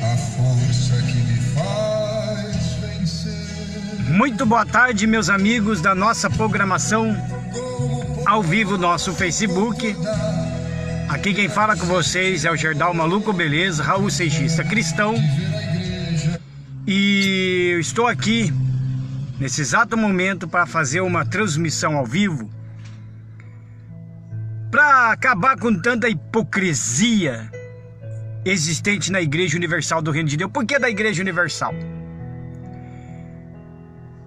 a força que me faz vencer. Muito boa tarde, meus amigos da nossa programação ao vivo, nosso Facebook. Aqui quem fala com vocês é o Gerdau Maluco Beleza, Raul Seixista Cristão. E eu estou aqui nesse exato momento para fazer uma transmissão ao vivo para acabar com tanta hipocrisia existente na Igreja Universal do Reino de Deus. Por que da Igreja Universal?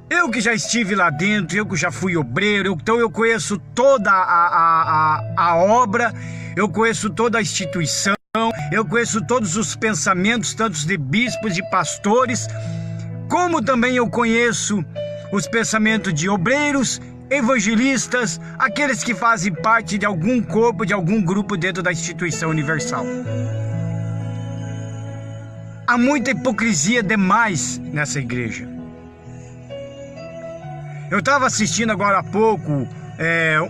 Eu que já estive lá dentro, eu que já fui obreiro, então eu conheço toda a obra, eu conheço toda a instituição, eu conheço todos os pensamentos, tanto de bispos, de pastores, como também eu conheço os pensamentos de obreiros, evangelistas, aqueles que fazem parte de algum corpo, de algum grupo dentro da instituição universal. Há muita hipocrisia demais nessa igreja. Eu estava assistindo agora há pouco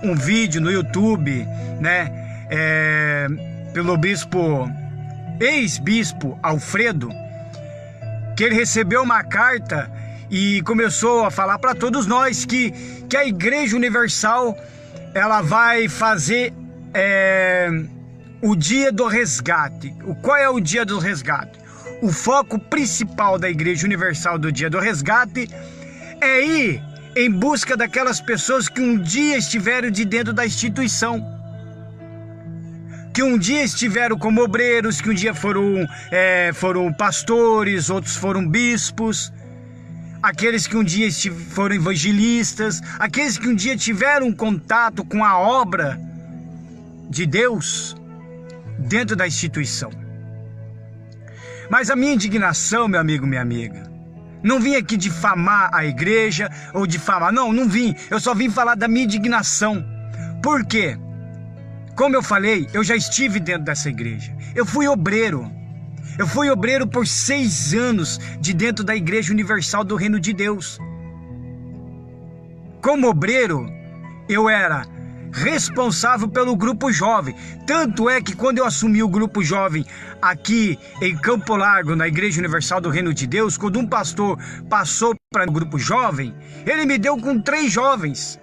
um vídeo no YouTube, né, pelo ex-bispo Alfredo, que ele recebeu uma carta e começou a falar para todos nós que a Igreja Universal ela vai fazer o dia do resgate. Qual é o dia do resgate? O foco principal da Igreja Universal do dia do resgate é ir em busca daquelas pessoas que um dia estiveram de dentro da instituição, que um dia estiveram como obreiros, que um dia foram pastores, outros foram bispos, aqueles que um dia foram evangelistas, aqueles que um dia tiveram contato com a obra de Deus dentro da instituição. Mas a minha indignação, meu amigo, minha amiga, não vim aqui difamar a igreja ou difamar, não vim, eu só vim falar da minha indignação. Por quê? Como eu falei, eu já estive dentro dessa igreja, eu fui obreiro por 6 anos de dentro da Igreja Universal do Reino de Deus. Como obreiro, eu era responsável pelo grupo jovem, tanto é que quando eu assumi o grupo jovem aqui em Campo Largo, na Igreja Universal do Reino de Deus, quando um pastor passou para o grupo jovem, ele me deu com 3 jovens,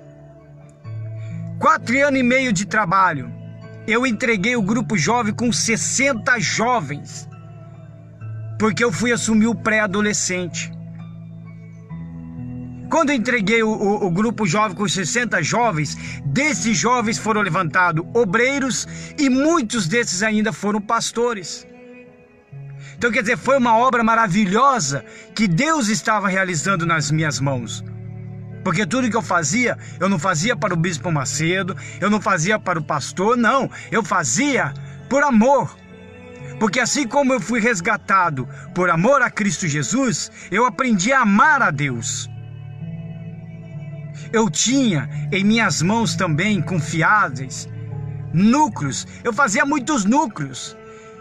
4 anos e meio de trabalho, eu entreguei o grupo jovem com 60 jovens, porque eu fui assumir o pré-adolescente. Quando eu entreguei o grupo jovem com 60 jovens, desses jovens foram levantados obreiros e muitos desses ainda foram pastores. Então, quer dizer, foi uma obra maravilhosa que Deus estava realizando nas minhas mãos. Porque tudo que eu não fazia para o bispo Macedo, eu não fazia para o pastor, não, eu fazia por amor. Porque assim como eu fui resgatado por amor a Cristo Jesus, eu aprendi a amar a Deus. Eu tinha em minhas mãos também confiáveis núcleos. Eu fazia muitos núcleos.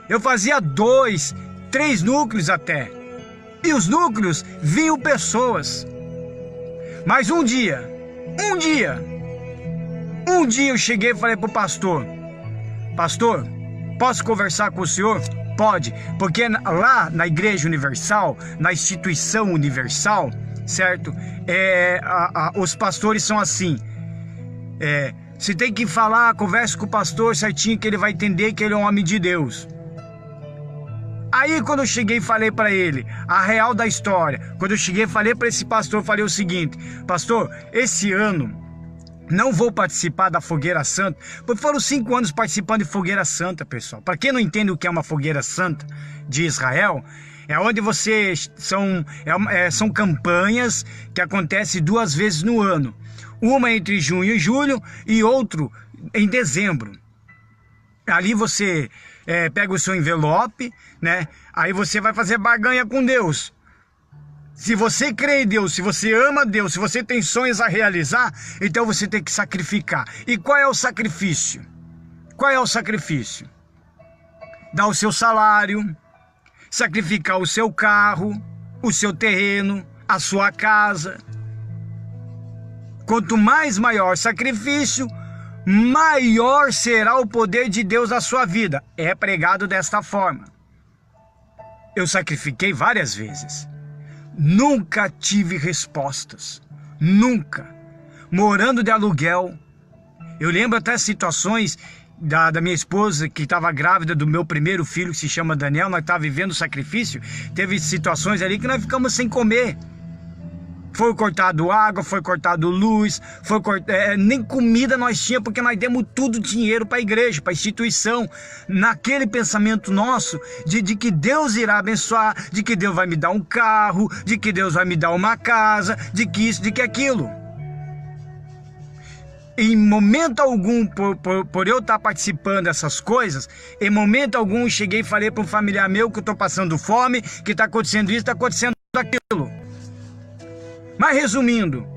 Eu fazia 2, 3 núcleos até. E os núcleos vinham pessoas. Mas um dia eu cheguei e falei para o pastor: pastor, posso conversar com o senhor? Pode, porque lá na Igreja Universal, na instituição universal, certo? Os pastores são assim, você tem que falar, converse com o pastor certinho que ele vai entender que ele é um homem de Deus. Aí quando eu cheguei e falei para ele a real da história, quando eu cheguei e falei para esse pastor, eu falei o seguinte: pastor, esse ano não vou participar da Fogueira Santa, porque foram 5 anos participando de Fogueira Santa, pessoal. Para quem não entende o que é uma Fogueira Santa de Israel, é onde são campanhas que acontecem 2 vezes no ano. Uma entre junho e julho e outro em dezembro. Ali você pega o seu envelope, né? Aí você vai fazer barganha com Deus. Se você crê em Deus, se você ama Deus, se você tem sonhos a realizar, então você tem que sacrificar. E qual é o sacrifício? Qual é o sacrifício? Dar o seu salário, sacrificar o seu carro, o seu terreno, a sua casa. Quanto mais maior sacrifício, maior será o poder de Deus na sua vida. É pregado desta forma. eu sacrifiquei várias vezes. Nunca tive respostas. Nunca. Morando de aluguel. Eu lembro até situações da minha esposa que estava grávida do meu primeiro filho, que se chama Daniel. Nós estávamos vivendo sacrifício. Teve situações ali que nós ficamos sem comer. Foi cortado água, foi cortado luz, nem comida nós tínhamos, porque nós demos tudo dinheiro para a igreja, para a instituição, naquele pensamento nosso de que Deus irá abençoar, de que Deus vai me dar um carro, de que Deus vai me dar uma casa, de que isso, de que aquilo. Em momento algum, por eu estar participando dessas coisas, em momento algum cheguei e falei para um familiar meu que eu estou passando fome, que está acontecendo isso, está acontecendo aquilo. Mas resumindo,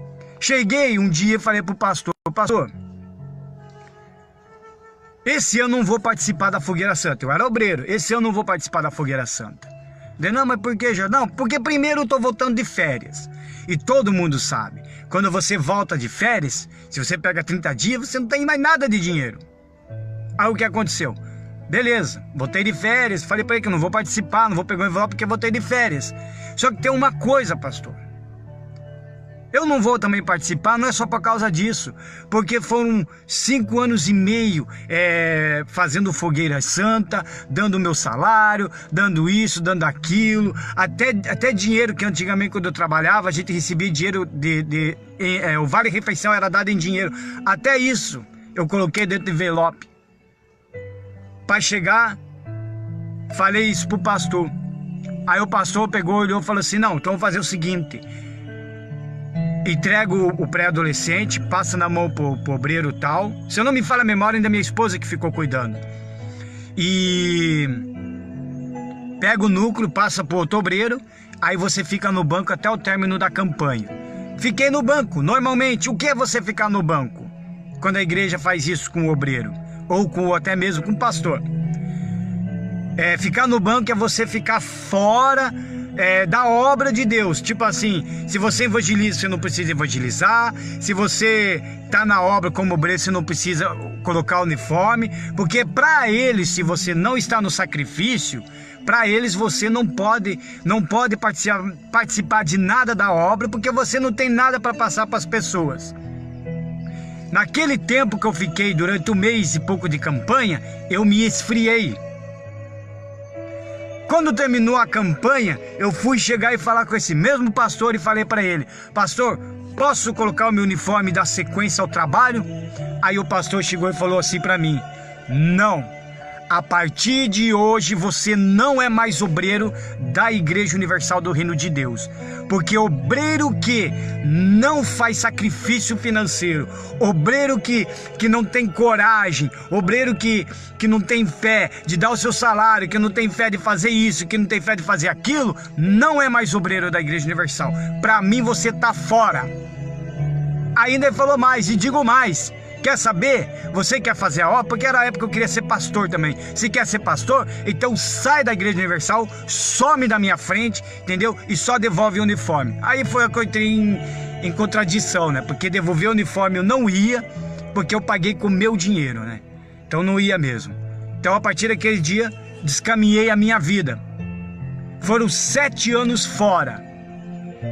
cheguei um dia e falei para o pastor, esse ano não vou participar da Fogueira Santa. Eu era obreiro, esse ano não vou participar da Fogueira Santa. Não, mas por que, Jordão? Porque primeiro eu estou voltando de férias. E todo mundo sabe, quando você volta de férias, se você pega 30 dias, você não tem mais nada de dinheiro. Aí o que aconteceu? Beleza, voltei de férias, falei para ele que eu não vou participar, não vou pegar o envelope porque voltei de férias. Só que tem uma coisa, pastor. Eu não vou também participar, não é só por causa disso, porque foram 5 anos e meio fazendo Fogueira Santa, dando meu salário, dando isso, dando aquilo, até dinheiro que antigamente quando eu trabalhava, a gente recebia dinheiro, o Vale Refeição era dado em dinheiro, até isso eu coloquei dentro de envelope. Para chegar, falei isso pro pastor, aí o pastor pegou, olhou e falou assim, não, então vamos fazer o seguinte... Entrego o pré-adolescente, passa na mão pro obreiro tal. Se eu não me falha a memória, ainda minha esposa que ficou cuidando. E pega o núcleo, passa pro outro obreiro, aí você fica no banco até o término da campanha. Fiquei no banco, normalmente. O que é você ficar no banco? Quando a igreja faz isso com o obreiro, ou até mesmo com o pastor. Ficar no banco é você ficar fora... da obra de Deus, tipo assim, se você evangeliza, você não precisa evangelizar, se você tá na obra como obreiro, você não precisa colocar uniforme, porque para eles, se você não está no sacrifício, para eles você não pode participar de nada da obra, porque você não tem nada para passar para as pessoas. Naquele tempo que eu fiquei durante 1 mês e pouco de campanha, eu me esfriei. Quando terminou a campanha, eu fui chegar e falar com esse mesmo pastor e falei para ele, pastor, posso colocar o meu uniforme e dar sequência ao trabalho? Aí o pastor chegou e falou assim para mim, não, a partir de hoje você não é mais obreiro da Igreja Universal do Reino de Deus, porque obreiro que não faz sacrifício financeiro, obreiro que não tem coragem, obreiro que não tem fé de dar o seu salário, que não tem fé de fazer isso, que não tem fé de fazer aquilo, não é mais obreiro da Igreja Universal. Para mim você tá fora. Ainda ele falou mais, e digo mais, quer saber? Você quer fazer a obra? Porque era a época que eu queria ser pastor também. Se quer ser pastor, então sai da Igreja Universal, some da minha frente, entendeu? E só devolve o uniforme. Aí foi a que eu entrei em contradição, né? Porque devolver o uniforme eu não ia, porque eu paguei com o meu dinheiro, né? Então não ia mesmo. Então a partir daquele dia, descaminhei a minha vida. Foram 7 anos fora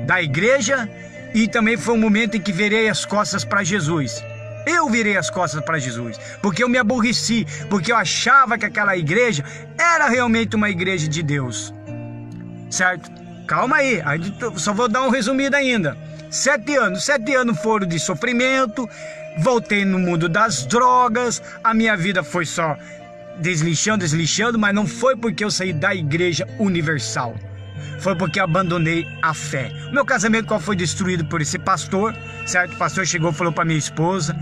da igreja e também foi um momento em que virei as costas para Jesus. Eu virei as costas para Jesus, porque eu me aborreci, porque eu achava que aquela igreja era realmente uma igreja de Deus, certo? Calma aí, só vou dar um resumido ainda. 7 anos foram de sofrimento, voltei no mundo das drogas, a minha vida foi só deslixando, mas não foi porque eu saí da Igreja Universal. Foi porque eu abandonei a fé. O meu casamento qual foi destruído por esse pastor, certo? O pastor chegou e falou para minha esposa,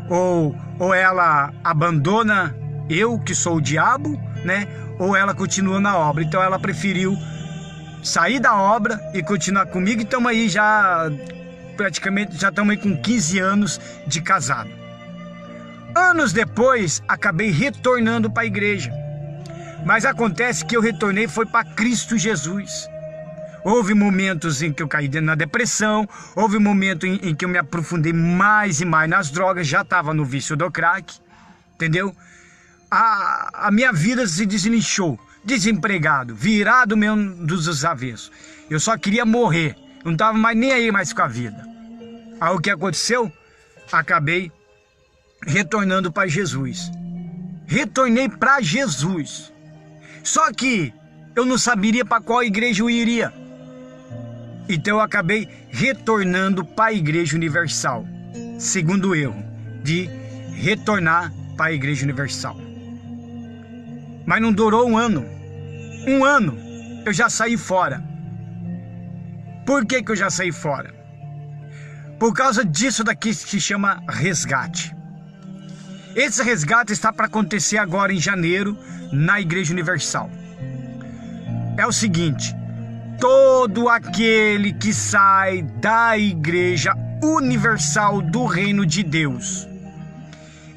ou ela abandona eu, que sou o diabo, né? Ou ela continua na obra. Então ela preferiu sair da obra e continuar comigo. E estamos aí praticamente estamos aí com 15 anos de casado. Anos depois, acabei retornando para a igreja. Mas acontece que eu retornei foi para Cristo Jesus. Houve momentos em que eu caí na depressão, houve momentos em que eu me aprofundei mais e mais nas drogas, já estava no vício do crack, entendeu? a minha vida se deslinchou, desempregado, virado mesmo dos avessos. Eu só queria morrer, não estava mais nem aí mais com a vida. Aí o que aconteceu? Acabei retornando para Jesus. Retornei para Jesus. Só que eu não saberia para qual igreja eu iria. Então eu acabei retornando para a Igreja Universal. Segundo erro, de retornar para a Igreja Universal. Mas não durou um ano. Um ano eu já saí fora. Por que eu já saí fora? Por causa disso daqui que se chama resgate. Esse resgate está para acontecer agora em janeiro na Igreja Universal. É o seguinte: todo aquele que sai da Igreja Universal do Reino de Deus,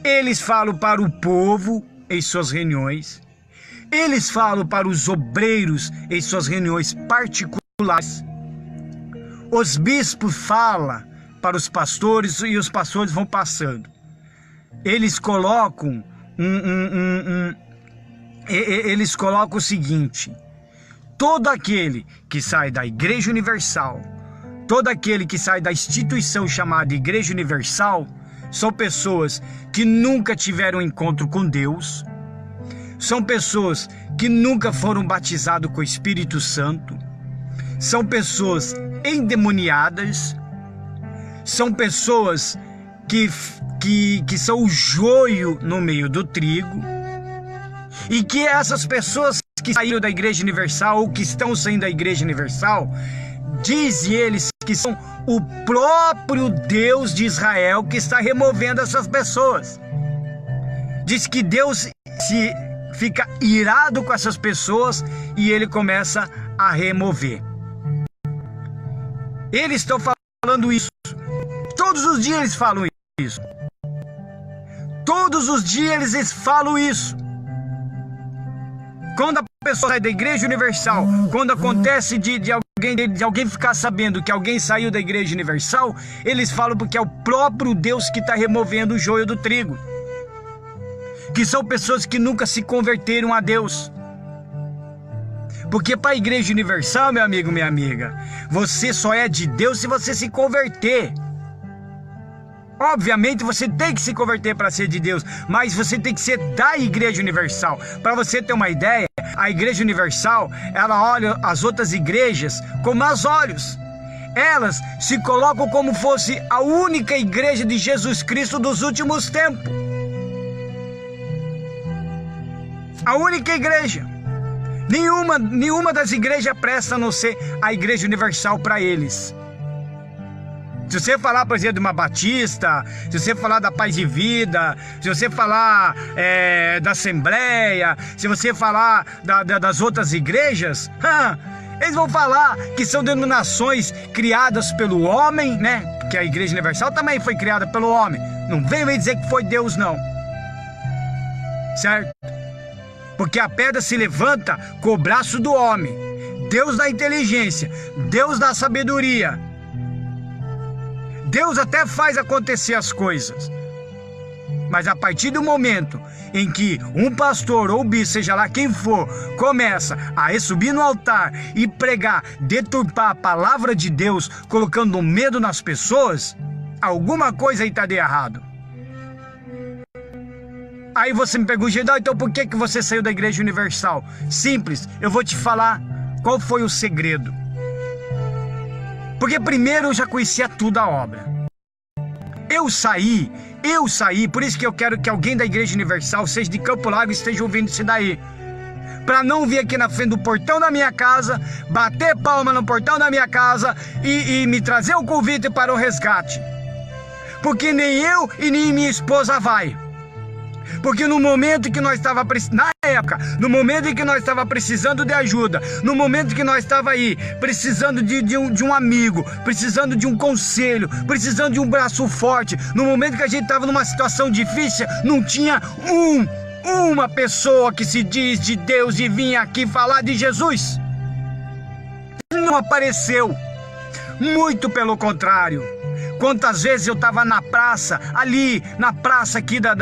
eles falam para o povo em suas reuniões, eles falam para os obreiros em suas reuniões particulares, os bispos falam para os pastores e os pastores vão passando. Eles colocam eles colocam o seguinte: todo aquele que sai da Igreja Universal, todo aquele que sai da instituição chamada Igreja Universal, são pessoas que nunca tiveram encontro com Deus, são pessoas que nunca foram batizadas com o Espírito Santo, são pessoas endemoniadas, são pessoas que são o joio no meio do trigo, e que essas pessoas que saíram da Igreja Universal ou que estão saindo da Igreja Universal, dizem eles que são o próprio Deus de Israel que está removendo essas pessoas. Diz que Deus fica irado com essas pessoas e ele começa a remover. Eles estão falando isso. Todos os dias eles falam isso. Todos os dias eles falam isso. Quando a pessoa sai da Igreja Universal, quando acontece de alguém ficar sabendo que alguém saiu da Igreja Universal, eles falam porque é o próprio Deus que está removendo o joio do trigo. Que são pessoas que nunca se converteram a Deus. Porque para a Igreja Universal, meu amigo, minha amiga, você só é de Deus se você se converter. Obviamente você tem que se converter para ser de Deus, mas você tem que ser da Igreja Universal. Para você ter uma ideia, a Igreja Universal, ela olha as outras igrejas com maus olhos. Elas se colocam como fosse a única igreja de Jesus Cristo dos últimos tempos. A única igreja. Nenhuma das igrejas presta a não ser a Igreja Universal para eles. Se você falar, por exemplo, de uma Batista, se você falar da Paz e Vida, se você falar da Assembleia, se você falar das outras igrejas, eles vão falar que são denominações criadas pelo homem, né? Porque a Igreja Universal também foi criada pelo homem. Não vem dizer que foi Deus, não. Certo? Porque a pedra se levanta com o braço do homem. Deus dá inteligência, Deus dá sabedoria. Deus até faz acontecer as coisas. Mas a partir do momento em que um pastor ou bispo, seja lá quem for, começa a subir no altar e pregar, deturpar a palavra de Deus, colocando medo nas pessoas, alguma coisa aí está de errado. Aí você me pergunta, então por que você saiu da Igreja Universal? Simples, eu vou te falar qual foi o segredo. Porque primeiro eu já conhecia tudo a obra. Eu saí, por isso que eu quero que alguém da Igreja Universal, seja de Campo Largo, esteja ouvindo isso daí. Para não vir aqui na frente do portão da minha casa, bater palma no portão da minha casa e me trazer um convite para o resgate. Porque nem eu e nem minha esposa vai. Porque no momento que nós estava no momento em que nós estava precisando de ajuda, no momento que nós estava aí precisando de um amigo, precisando de um conselho, precisando de um braço forte, no momento que a gente estava numa situação difícil, não tinha uma pessoa que se diz de Deus e vinha aqui falar de Jesus. Não apareceu. Muito pelo contrário. Quantas vezes eu estava na praça, ali, na praça aqui da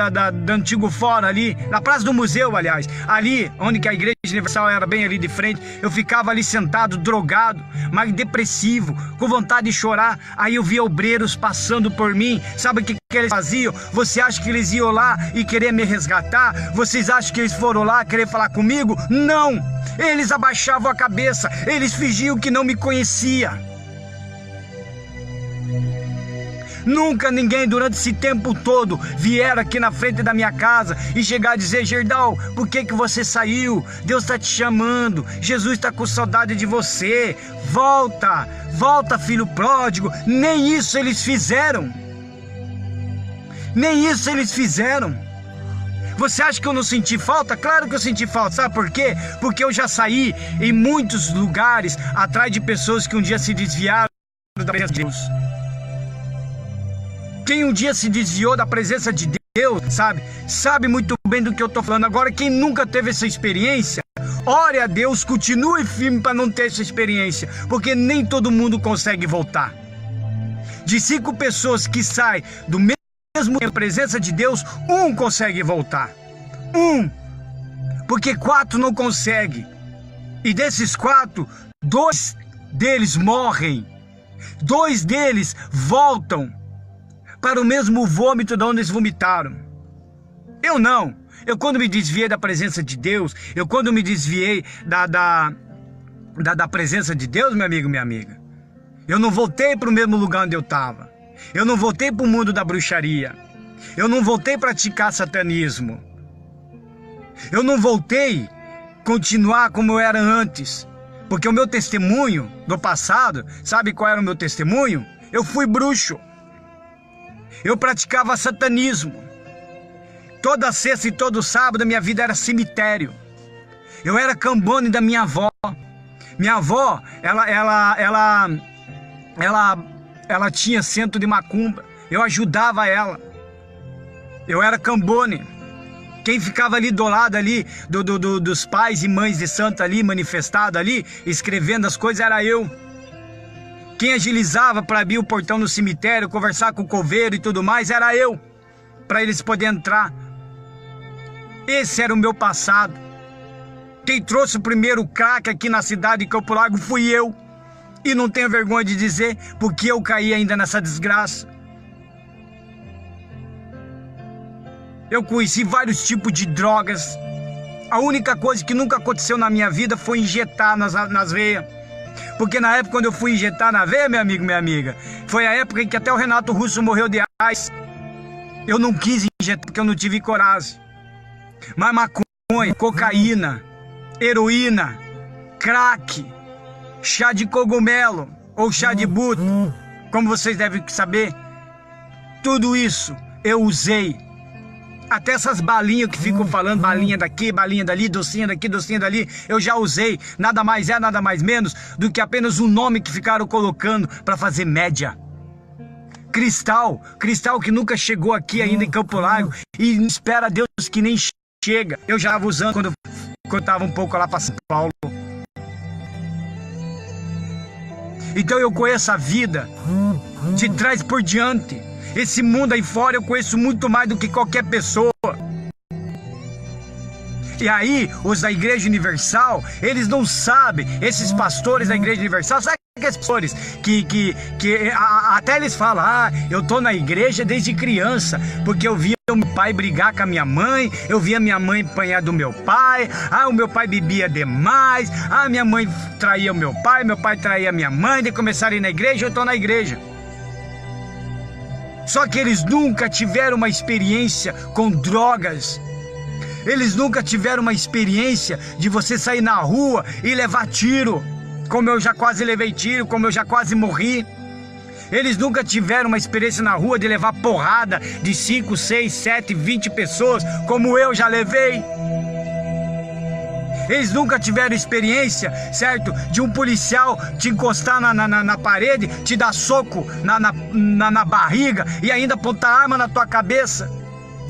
Antigo Fórum, ali, na praça do museu, aliás, ali, onde que a Igreja Universal era bem ali de frente, eu ficava ali sentado, drogado, mas depressivo, com vontade de chorar. Aí eu via obreiros passando por mim. Sabe o que eles faziam? Você acha que eles iam lá e querer me resgatar? Vocês acham que eles foram lá querer falar comigo? Não! Eles abaixavam a cabeça, eles fingiam que não me conhecia. Nunca ninguém durante esse tempo todo vieram aqui na frente da minha casa e chegar a dizer: Gerdau, por que você saiu? Deus está te chamando, Jesus está com saudade de você, volta, volta, filho pródigo. Nem isso eles fizeram. Nem isso eles fizeram. Você acha que eu não senti falta? Claro que eu senti falta. Sabe por quê? Porque eu já saí em muitos lugares atrás de pessoas que um dia se desviaram da presença de Deus. Quem um dia se desviou da presença de Deus, sabe muito bem do que eu estou falando. Agora, quem nunca teve essa experiência, ore a Deus, continue firme para não ter essa experiência, porque nem todo mundo consegue voltar. De 5 pessoas que saem do mesmo tempo, presença de Deus, 1 consegue voltar. 1. Porque 4 não conseguem. E desses 4, 2 deles morrem. 2 deles voltam para o mesmo vômito de onde eles vomitaram. Eu não. Eu, quando me desviei da presença de Deus, quando me desviei da presença de Deus, meu amigo, minha amiga, eu não voltei para o mesmo lugar onde eu estava. Eu não voltei para o mundo da bruxaria. Eu não voltei a praticar satanismo. Eu não voltei a continuar como eu era antes. Porque o meu testemunho do passado, sabe qual era o meu testemunho? Eu fui bruxo. Eu praticava satanismo. Toda sexta e todo sábado a minha vida era cemitério. Eu era cambone da minha avó. Minha avó, ela tinha centro de macumba. Eu ajudava ela. Eu era cambone. Quem ficava ali do lado ali dos pais e mães de santo ali, manifestado ali, escrevendo as coisas, era eu. Quem agilizava para abrir o portão no cemitério, conversar com o coveiro e tudo mais, era eu, para eles poderem entrar. Esse era o meu passado. Quem trouxe o primeiro crack aqui na cidade de Campo Largo fui eu. E não tenho vergonha de dizer, porque eu caí ainda nessa desgraça. Eu conheci vários tipos de drogas. A única coisa que nunca aconteceu na minha vida foi injetar nas veias. Porque na época quando eu fui injetar na veia, meu amigo, minha amiga, foi a época em que até o Renato Russo morreu de AIDS. Eu não quis injetar porque eu não tive coragem. Mas maconha, cocaína, heroína, crack, chá de cogumelo ou chá de buto, como vocês devem saber, tudo isso eu usei. Até essas balinhas que ficam falando, balinha daqui, balinha dali, docinha daqui, docinha dali, eu já usei. Nada mais é, nada mais menos do que apenas um nome que ficaram colocando para fazer média. Cristal que nunca chegou aqui ainda em Campo Largo e espera a Deus que nem chega. Eu já estava usando quando eu estava um pouco lá para São Paulo. Então eu conheço a vida de trás por diante. Esse mundo aí fora eu conheço muito mais do que qualquer pessoa. E aí, os da Igreja Universal, eles não sabem, esses pastores da Igreja Universal, sabe aqueles pastores que até eles falam: eu tô na igreja desde criança, porque eu via o meu pai brigar com a minha mãe, eu via minha mãe apanhar do meu pai, o meu pai bebia demais, minha mãe traía o meu pai traía a minha mãe, de começar a ir na igreja, eu tô na igreja. Só que eles nunca tiveram uma experiência com drogas. Eles nunca tiveram uma experiência de você sair na rua e levar tiro, como eu já quase levei tiro, como eu já quase morri. Eles nunca tiveram uma experiência na rua de levar porrada de 5, 6, 7, 20 pessoas, como eu já levei. Eles nunca tiveram experiência, certo? De um policial te encostar na parede, te dar soco na barriga e ainda apontar arma na tua cabeça,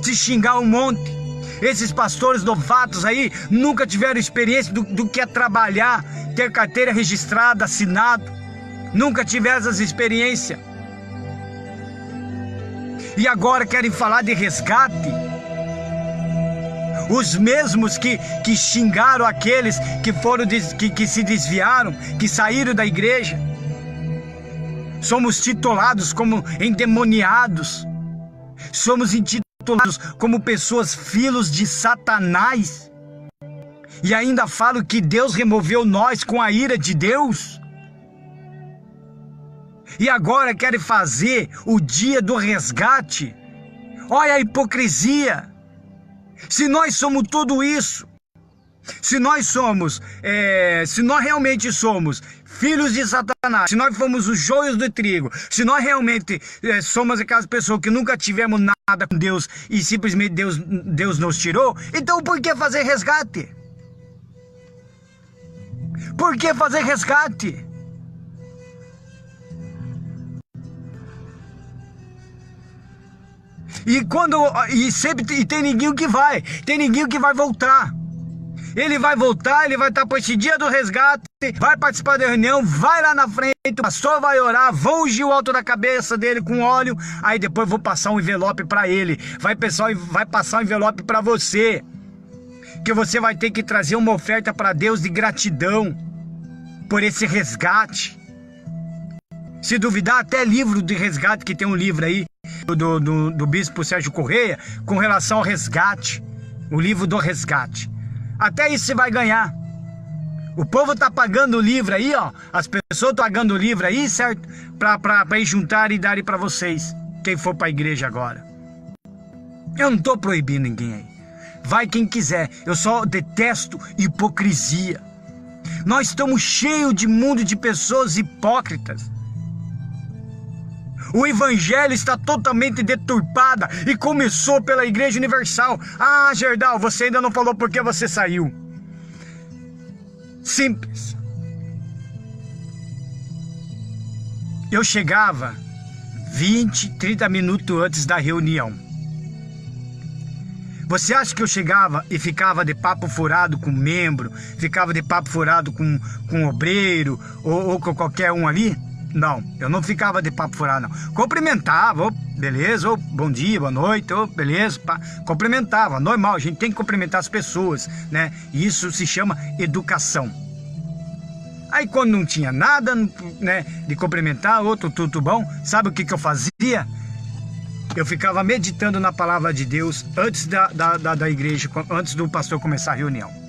te xingar um monte. Esses pastores novatos aí nunca tiveram experiência do que é trabalhar, ter carteira registrada, assinado. Nunca tiveram essas experiências. E agora querem falar de resgate. Os mesmos que xingaram aqueles que foram que se desviaram, que saíram da igreja. Somos titulados como endemoniados. Somos intitulados como pessoas filhos de Satanás. E ainda falam que Deus removeu nós com a ira de Deus. E agora querem fazer o dia do resgate. Olha a hipocrisia. Se nós somos tudo isso, se nós realmente somos filhos de Satanás, se nós fomos os joios do trigo, se nós realmente somos aquelas pessoas que nunca tivemos nada com Deus e simplesmente Deus nos tirou, então por que fazer resgate? Por que fazer resgate? E tem ninguém que vai. Tem ninguém que vai voltar. Ele vai voltar, ele vai estar para esse dia do resgate, vai participar da reunião, vai lá na frente, o pastor vai orar, vou ungir o alto da cabeça dele com óleo, aí depois vou passar um envelope para ele. Vai passar um envelope para você, que você vai ter que trazer uma oferta para Deus de gratidão por esse resgate. Se duvidar, até livro de resgate, que tem um livro aí do bispo Sérgio Correia com relação ao resgate, o livro do resgate. Até isso você vai ganhar. O povo tá pagando o livro aí, ó. As pessoas estão pagando o livro aí, certo? Para ir juntar e darem para vocês, quem for para a igreja agora. Eu não tô proibindo ninguém aí. Vai quem quiser. Eu só detesto hipocrisia. Nós estamos cheios de mundo de pessoas hipócritas. O evangelho está totalmente deturpada e começou pela Igreja Universal. Ah, Gerdau, você ainda não falou por que você saiu. Simples. Eu chegava 20, 30 minutos antes da reunião. Você acha que eu chegava e ficava de papo furado com membro, ficava de papo furado com obreiro ou com qualquer um ali? Não, eu não ficava de papo furado, não. Cumprimentava, beleza, bom dia, boa noite, beleza, pá. Cumprimentava, normal, a gente tem que cumprimentar as pessoas, né? E isso se chama educação. Aí quando não tinha nada, né, de cumprimentar, outro tudo bom, sabe o que eu fazia? Eu ficava meditando na palavra de Deus antes da igreja, antes do pastor começar a reunião.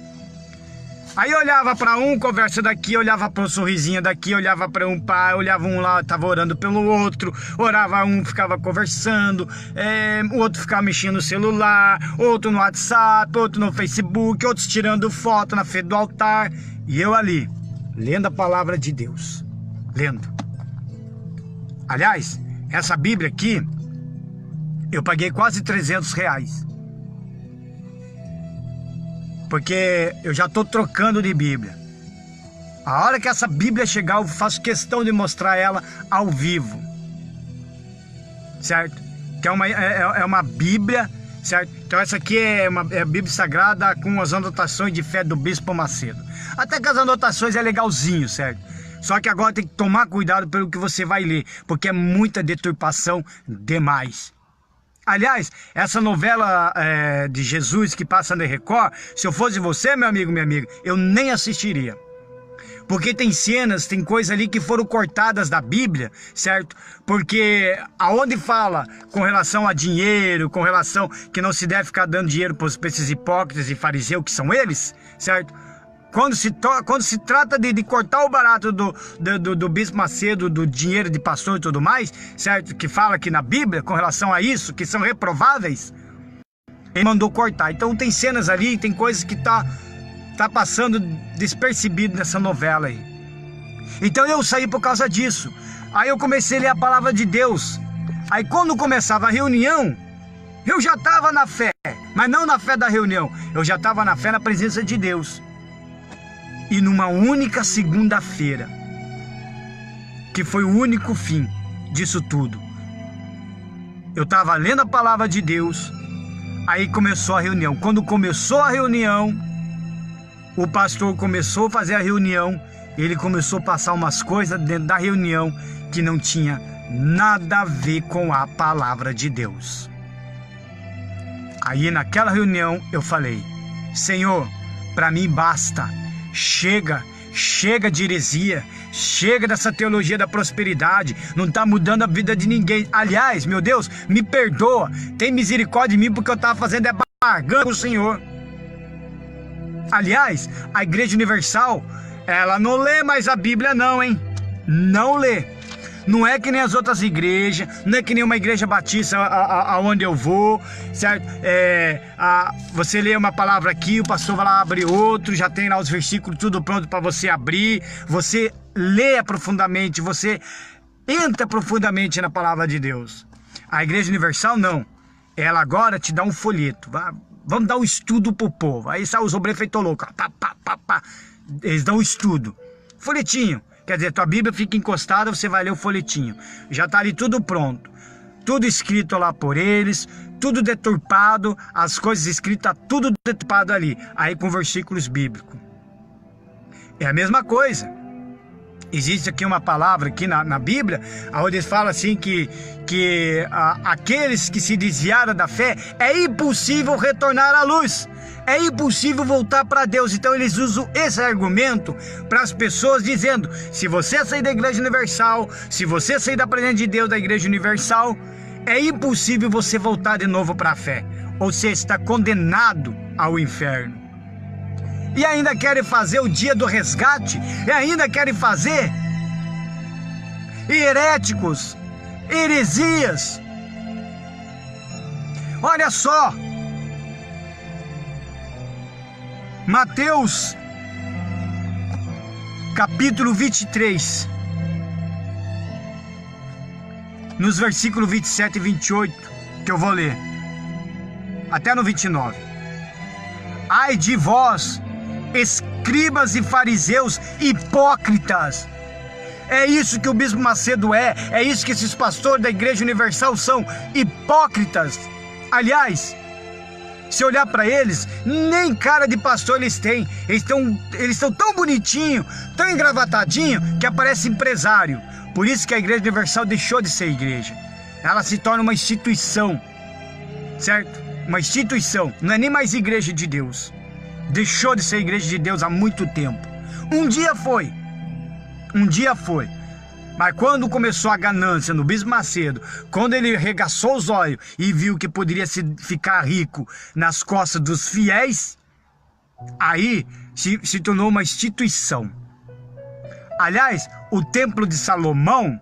Aí eu olhava para um, conversa daqui, olhava para um sorrisinho daqui, olhava para um pai, olhava um lá, estava orando pelo outro, orava um, ficava conversando, o outro ficava mexendo no celular, outro no WhatsApp, outro no Facebook, outros tirando foto na frente do altar. E eu ali, lendo a palavra de Deus, lendo. Aliás, essa Bíblia aqui, eu paguei quase R$300. Porque eu já estou trocando de Bíblia. A hora que essa Bíblia chegar, eu faço questão de mostrar ela ao vivo. Certo? Que é uma Bíblia, certo? Então essa aqui é a Bíblia Sagrada com as anotações de fé do Bispo Macedo. Até que as anotações é legalzinho, certo? Só que agora tem que tomar cuidado pelo que você vai ler, porque é muita deturpação demais. Aliás, essa novela de Jesus que passa na Record, se eu fosse você, meu amigo, minha amiga, eu nem assistiria. Porque tem cenas, tem coisas ali que foram cortadas da Bíblia, certo? Porque aonde fala com relação a dinheiro, com relação que não se deve ficar dando dinheiro para esses hipócritas e fariseus que são eles, certo? Quando se trata de cortar o barato do Bispo Macedo, do dinheiro de pastor e tudo mais, certo? Que fala aqui na Bíblia com relação a isso, que são reprováveis, ele mandou cortar. Então tem cenas ali, tem coisas que tá passando despercebido nessa novela aí. Então eu saí por causa disso. Aí eu comecei a ler a palavra de Deus. Aí quando começava a reunião, eu já estava na fé, mas não na fé da reunião, eu já estava na fé na presença de Deus. E numa única segunda-feira, que foi o único fim disso tudo, eu estava lendo a palavra de Deus, aí começou a reunião. Quando começou a reunião, o pastor começou a fazer a reunião ele começou a passar umas coisas dentro da reunião que não tinha nada a ver com a palavra de Deus. Aí naquela reunião eu falei: Senhor, para mim basta, chega de heresia, chega dessa teologia da prosperidade, não está mudando a vida de ninguém. Aliás, meu Deus, me perdoa, tem misericórdia de mim, porque eu estava fazendo barganha com o Senhor. Aliás, a Igreja Universal, ela não lê mais a Bíblia não, hein? Não lê. Não é que nem as outras igrejas, não é que nem uma igreja batista aonde eu vou, certo? Você lê uma palavra aqui, o pastor vai lá abrir outro, já tem lá os versículos tudo pronto para você abrir, você lê profundamente, você entra profundamente na palavra de Deus. A Igreja Universal não, ela agora te dá um folheto, vamos dar um estudo pro povo, aí sai os obreiros feitos loucos, eles dão um estudo, folhetinho. Quer dizer, tua Bíblia fica encostada, você vai ler o folhetinho. Já está ali tudo pronto. Tudo escrito lá por eles, tudo deturpado, as coisas escritas, tudo deturpado ali. Aí com versículos bíblicos. É a mesma coisa. Existe aqui uma palavra aqui na Bíblia, onde eles falam assim que aqueles que se desviaram da fé, é impossível retornar à luz. É impossível voltar para Deus. Então eles usam esse argumento para as pessoas, dizendo: se você sair da Igreja Universal, se você sair da presença de Deus da Igreja Universal, é impossível você voltar de novo para a fé. Ou seja, está condenado ao inferno. E ainda querem fazer o dia do resgate, e ainda querem fazer heréticos, heresias. Olha só, Mateus capítulo 23, nos versículos 27 e 28, que eu vou ler, até no 29. Ai de vós, escribas e fariseus hipócritas! É isso que o Bispo Macedo é isso que esses pastores da Igreja Universal são, hipócritas. Aliás, se olhar para eles, nem cara de pastor eles têm. Eles estão tão bonitinhos, tão engravatadinhos, que aparece empresário. Por isso que a Igreja Universal deixou de ser igreja. Ela se torna uma instituição, certo? Uma instituição, não é nem mais igreja de Deus. Deixou de ser igreja de Deus há muito tempo. Um dia foi. Mas quando começou a ganância no Bispo Macedo, quando ele regaçou os olhos e viu que poderia ficar rico nas costas dos fiéis, aí se tornou uma instituição. Aliás, o Templo de Salomão,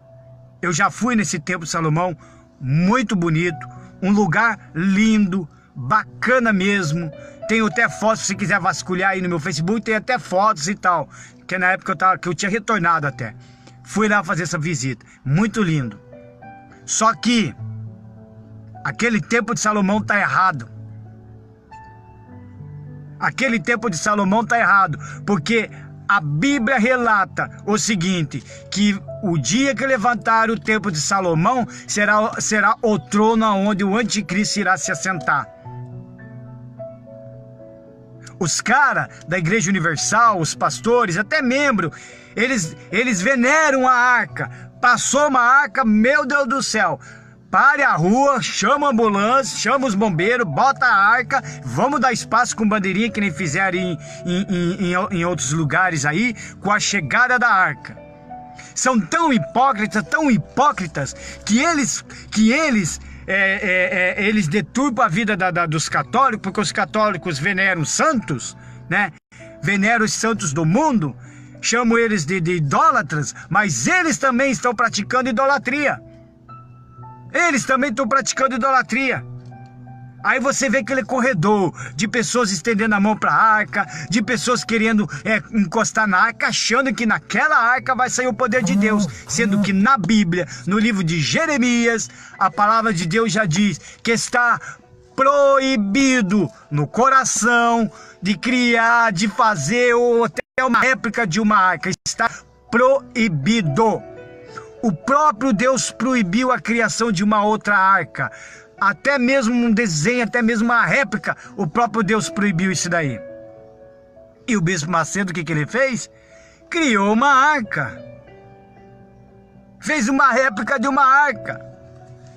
eu já fui nesse Templo de Salomão, muito bonito, um lugar lindo, bacana mesmo. Tenho até fotos, se você quiser vasculhar aí no meu Facebook, tem até fotos e tal, que na época que eu tinha retornado até. Fui lá fazer essa visita, muito lindo. Só que aquele Templo de Salomão está errado. Aquele Templo de Salomão está errado, porque a Bíblia relata o seguinte, que o dia que levantar o Templo de Salomão será o trono onde o anticristo irá se assentar. Os caras da Igreja Universal, os pastores, até membros, eles veneram a arca. Passou uma arca, meu Deus do céu. Pare a rua, chama a ambulância, chama os bombeiros, bota a arca, vamos dar espaço com bandeirinha, que nem fizeram em outros lugares aí, com a chegada da arca. São tão hipócritas, que eles deturpam a vida dos católicos, porque os católicos veneram santos, né? Veneram os santos do mundo, chamam eles de idólatras, mas eles também estão praticando idolatria. Aí você vê aquele corredor de pessoas estendendo a mão para a arca, de pessoas querendo encostar na arca, achando que naquela arca vai sair o poder de Deus, sendo que na Bíblia, no livro de Jeremias, a palavra de Deus já diz que está proibido no coração de criar, de fazer ou até uma réplica de uma arca. Está proibido. O próprio Deus proibiu a criação de uma outra arca. Até mesmo um desenho, até mesmo uma réplica, o próprio Deus proibiu isso daí. E o Bispo Macedo, o que ele fez? criou uma arca. Fez uma réplica de uma arca.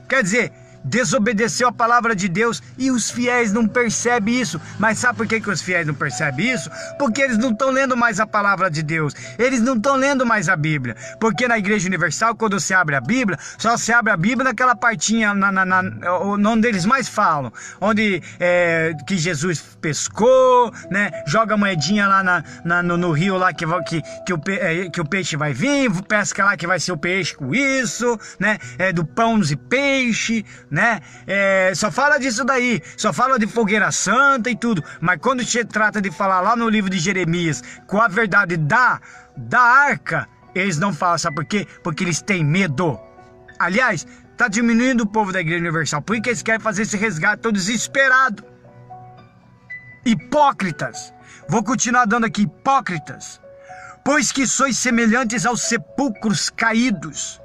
Quer dizer, desobedeceu a palavra de Deus e os fiéis não percebem isso. Mas sabe por que os fiéis não percebem isso? Porque eles não estão lendo mais a palavra de Deus. Eles não estão lendo mais a Bíblia. Porque na Igreja Universal, quando você abre a Bíblia, só se abre a Bíblia naquela partinha onde eles mais falam. Onde que Jesus pescou, né? Joga a moedinha lá no rio lá que o peixe vai vir, pesca lá que vai ser o peixe com isso, né? Do pães e peixe, né? Só fala disso daí, só fala de fogueira santa e tudo, mas quando se trata de falar lá no livro de Jeremias com a verdade da arca, eles não falam. Sabe por quê? Porque eles têm medo. Aliás, está diminuindo o povo da Igreja Universal, por que eles querem fazer esse resgate tão desesperado. Hipócritas, vou continuar dando aqui, hipócritas, pois que sois semelhantes aos sepulcros caídos,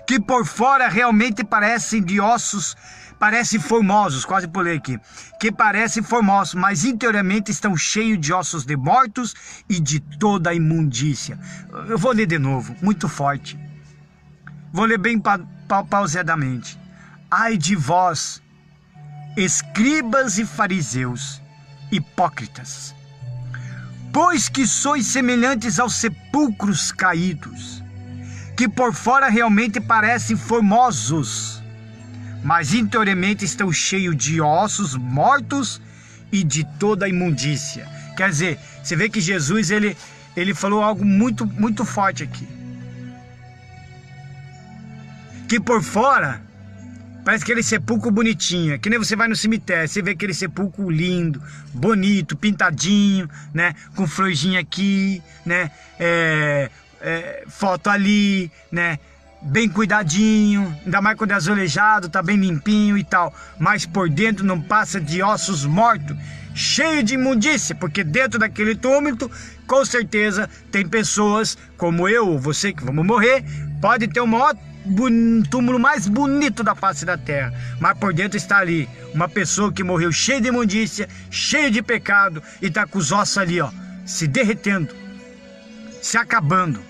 que por fora realmente parecem de ossos, parecem formosos, quase pulei aqui, que parecem formosos, mas interiormente estão cheios de ossos de mortos e de toda a imundícia. Eu vou ler de novo, muito forte. Vou ler bem pausadamente. Ai de vós, escribas e fariseus, hipócritas, pois que sois semelhantes aos sepulcros caídos, que por fora realmente parecem formosos, mas interiormente estão cheios de ossos mortos e de toda a imundícia. Quer dizer, você vê que Jesus ele falou algo muito, muito forte aqui. Que por fora parece aquele sepulcro bonitinho, que nem você vai no cemitério, você vê aquele sepulcro lindo, bonito, pintadinho, né? Com florzinha aqui, né? Foto ali, né? Bem cuidadinho, ainda mais quando é azulejado, tá bem limpinho e tal. Mas por dentro não passa de ossos mortos, cheio de imundícia, porque dentro daquele túmulo, com certeza, tem pessoas como eu ou você que vamos morrer, pode ter o maior túmulo mais bonito da face da terra, mas por dentro está ali uma pessoa que morreu cheia de imundícia, cheia de pecado e está com os ossos ali, ó, se derretendo, se acabando.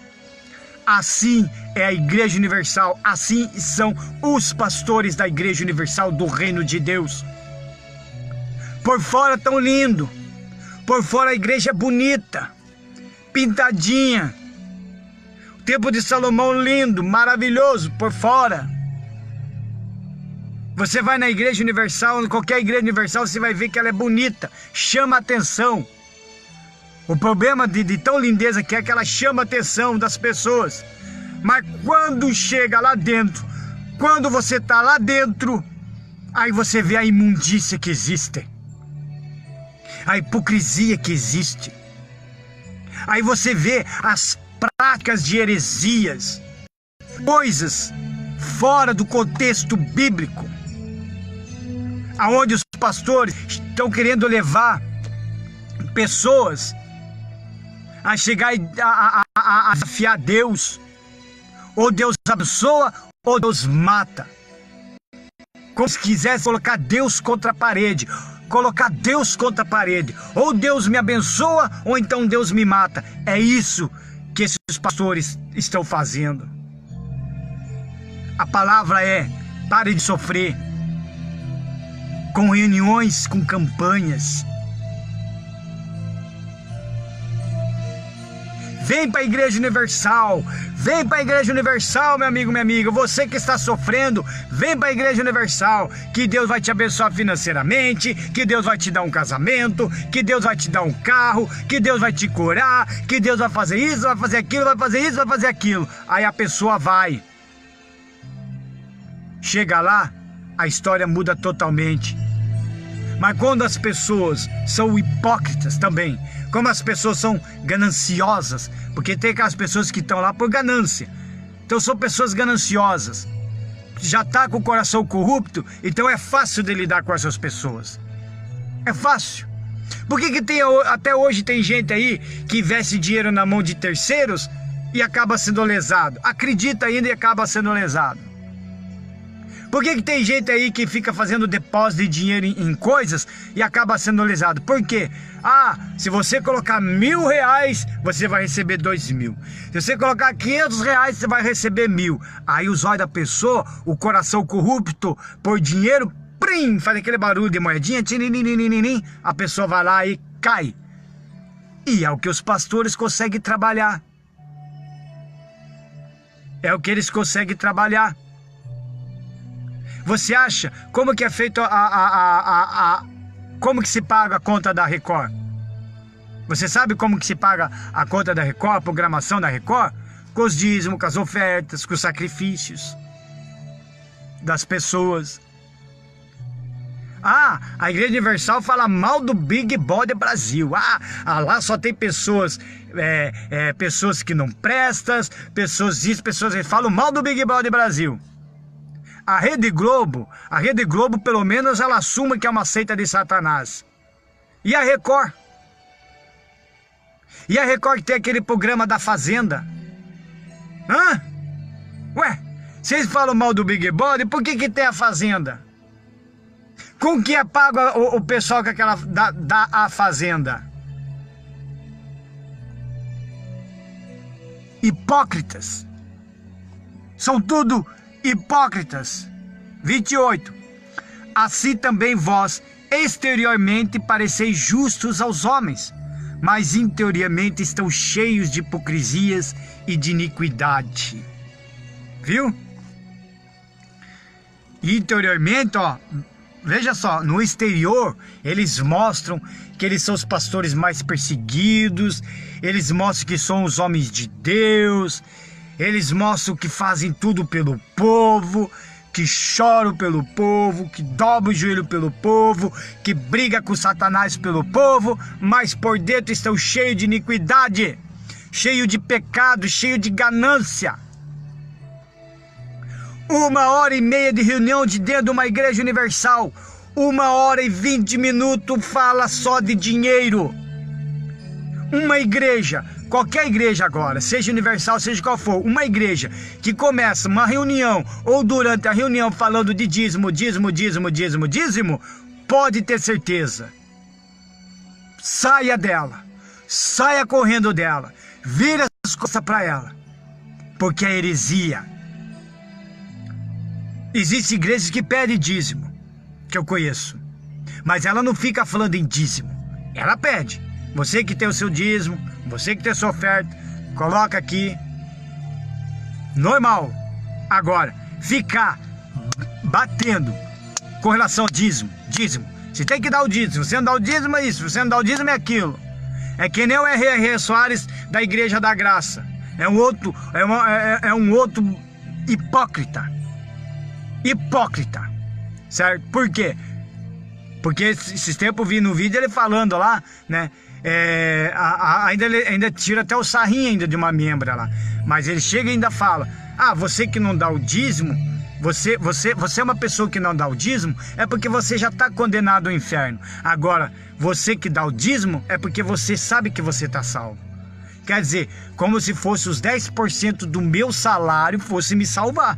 Assim é a Igreja Universal, assim são os pastores da Igreja Universal do Reino de Deus. Por fora tão lindo, por fora a igreja é bonita, pintadinha, o Templo de Salomão lindo, maravilhoso por fora. Você vai na Igreja Universal, em qualquer Igreja Universal, você vai ver que ela é bonita, chama a atenção. O problema de tão lindeza que é que ela chama a atenção das pessoas. Mas quando chega lá dentro, quando você está lá dentro, aí você vê a imundícia que existe, a hipocrisia que existe. Aí você vê as práticas de heresias, coisas fora do contexto bíblico, aonde os pastores estão querendo levar pessoas a chegar a desafiar Deus. Ou Deus abençoa, ou Deus mata. Como se quisesse colocar Deus contra a parede. Colocar Deus contra a parede. Ou Deus me abençoa, ou então Deus me mata. É isso que esses pastores estão fazendo. A palavra é: pare de sofrer. Com reuniões, com campanhas. Vem para a Igreja Universal, vem para a Igreja Universal, meu amigo, minha amiga. Você que está sofrendo, vem para a Igreja Universal, que Deus vai te abençoar financeiramente, que Deus vai te dar um casamento, que Deus vai te dar um carro, que Deus vai te curar, que Deus vai fazer isso, vai fazer aquilo, vai fazer isso, vai fazer aquilo. Aí a pessoa vai. Chega lá, a história muda totalmente. Mas quando as pessoas são hipócritas também, como as pessoas são gananciosas, porque tem aquelas pessoas que estão lá por ganância, então são pessoas gananciosas, já está com o coração corrupto, então é fácil de lidar com essas pessoas, é fácil. Por que até hoje tem gente aí que investe dinheiro na mão de terceiros e acaba sendo lesado, acredita ainda e acaba sendo lesado? Por que tem gente aí que fica fazendo depósito de dinheiro em coisas e acaba sendo lesado? Por quê? Ah, se você colocar R$1.000, você vai receber 2.000. Se você colocar R$500, você vai receber 1.000. Aí os olhos da pessoa, o coração corrupto por dinheiro, prim, faz aquele barulho de moedinha, tinininininininin, a pessoa vai lá e cai. E é o que os pastores conseguem trabalhar. É o que eles conseguem trabalhar. Você acha como que é feito como que se paga a conta da Record? Você sabe como que se paga a conta da Record, a programação da Record? Com os dízimos, com as ofertas, com os sacrifícios das pessoas. Ah, a Igreja Universal fala mal do Big Brother Brasil. Lá só tem pessoas, pessoas que não prestam, pessoas isso, pessoas que falam mal do Big Brother Brasil. A Rede Globo, pelo menos ela assume que é uma seita de Satanás. E a Record? E a Record tem aquele programa da Fazenda? Hã? Ué, vocês falam mal do Big Brother, por que tem a Fazenda? Com que é pago o pessoal que dá a Fazenda? Hipócritas. São tudo hipócritas. 28. Assim também vós exteriormente pareceis justos aos homens, mas interiormente estão cheios de hipocrisias e de iniquidade. Viu? Interiormente, ó, veja só, no exterior eles mostram que eles são os pastores mais perseguidos, eles mostram que são os homens de Deus, eles mostram que fazem tudo pelo povo, que choram pelo povo, que dobram o joelho pelo povo, que briga com Satanás pelo povo, mas por dentro estão cheios de iniquidade, cheios de pecado, cheios de ganância. 1h30 de reunião de dentro de uma igreja universal, 1h20 fala só de dinheiro. Uma igreja, qualquer igreja agora, seja universal, seja qual for, uma igreja que começa uma reunião ou durante a reunião falando de dízimo, pode ter certeza. Saia dela, saia correndo dela, vira as costas para ela, porque é heresia. Existem igrejas que pedem dízimo, que eu conheço, mas ela não fica falando em dízimo, ela pede. Você que tem o seu dízimo, você que tem a sua oferta, coloca aqui. Normal. Agora, ficar batendo com relação ao dízimo. Você tem que dar o dízimo. Se você não dá o dízimo é isso, se você não dá o dízimo é aquilo. É que nem o R.R. Soares da Igreja da Graça. É um outro hipócrita. Hipócrita. Certo? Por quê? Porque esses tempos eu vi no vídeo ele falando lá, né? Ainda tira até o sarrinho ainda de uma membra lá. Mas ele chega e ainda fala: você que não dá o dízimo, você é uma pessoa que não dá o dízimo, é porque você já está condenado ao inferno. Agora, você que dá o dízimo, é porque você sabe que você está salvo. Quer dizer, como se fosse os 10% do meu salário fosse me salvar.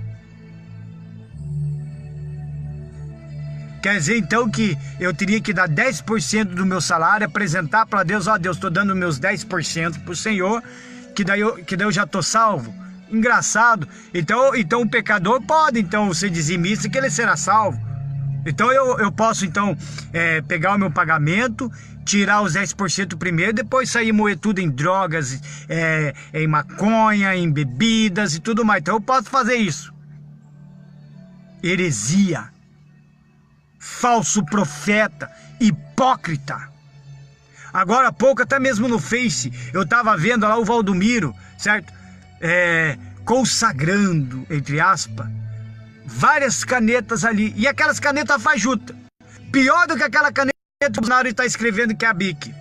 Quer dizer então que eu teria que dar 10% do meu salário, apresentar para Deus: Deus, estou dando meus 10% para o Senhor, que daí eu já estou salvo. Engraçado. Então o pecador pode então ser dizimista, que ele será salvo. Então eu posso então pegar o meu pagamento, tirar os 10% primeiro, depois sair moer tudo em drogas, em maconha, em bebidas e tudo mais. Então eu posso fazer isso. Heresia. Falso profeta, hipócrita. Agora há pouco, até mesmo no Face, eu estava vendo lá o Valdomiro, certo? Consagrando, entre aspas, várias canetas ali. E aquelas canetas fajutas. Pior do que aquela caneta que o Bolsonaro está escrevendo, que é a BIC.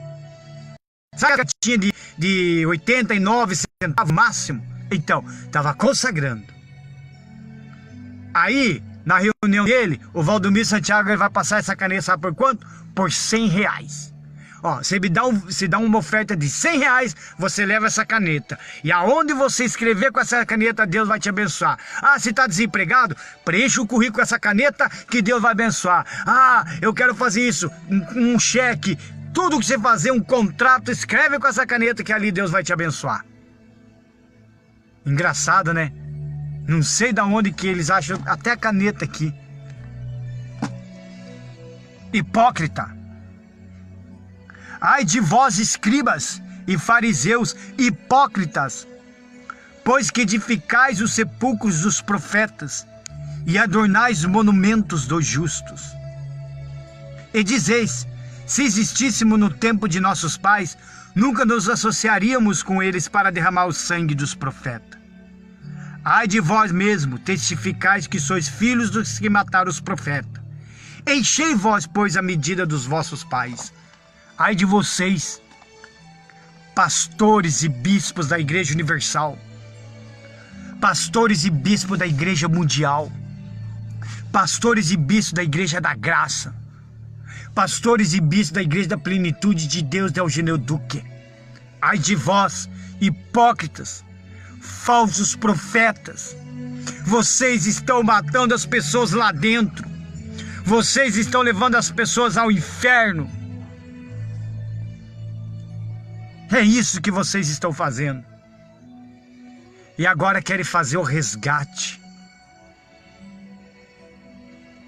Sabe a canetinha de 89 centavos máximo? Então, estava consagrando. Aí, na reunião dele, o Valdomiro Santiago, ele vai passar essa caneta, sabe por quanto? Por R$100. Ó, você dá uma oferta de R$100, você leva essa caneta. E aonde você escrever com essa caneta, Deus vai te abençoar. Ah, se está desempregado, preencha o currículo com essa caneta que Deus vai abençoar. Ah, eu quero fazer isso, um cheque. Tudo que você fazer, um contrato, escreve com essa caneta que ali Deus vai te abençoar. Engraçado, né? Não sei de onde que eles acham até a caneta aqui. Hipócrita. Ai de vós, escribas e fariseus, hipócritas, pois que edificais os sepulcros dos profetas e adornais os monumentos dos justos. E dizeis, se existíssemos no tempo de nossos pais, nunca nos associaríamos com eles para derramar o sangue dos profetas. Ai de vós mesmo, testificais que sois filhos dos que mataram os profetas. Enchei vós, pois, a medida dos vossos pais. Ai de vocês, pastores e bispos da Igreja Universal, pastores e bispos da Igreja Mundial, pastores e bispos da Igreja da Graça, pastores e bispos da Igreja da Plenitude de Deus de Eugenio Duque. Ai de vós, hipócritas, falsos profetas, vocês estão matando as pessoas lá dentro, vocês estão levando as pessoas ao inferno. É isso que vocês estão fazendo. E agora querem fazer o resgate.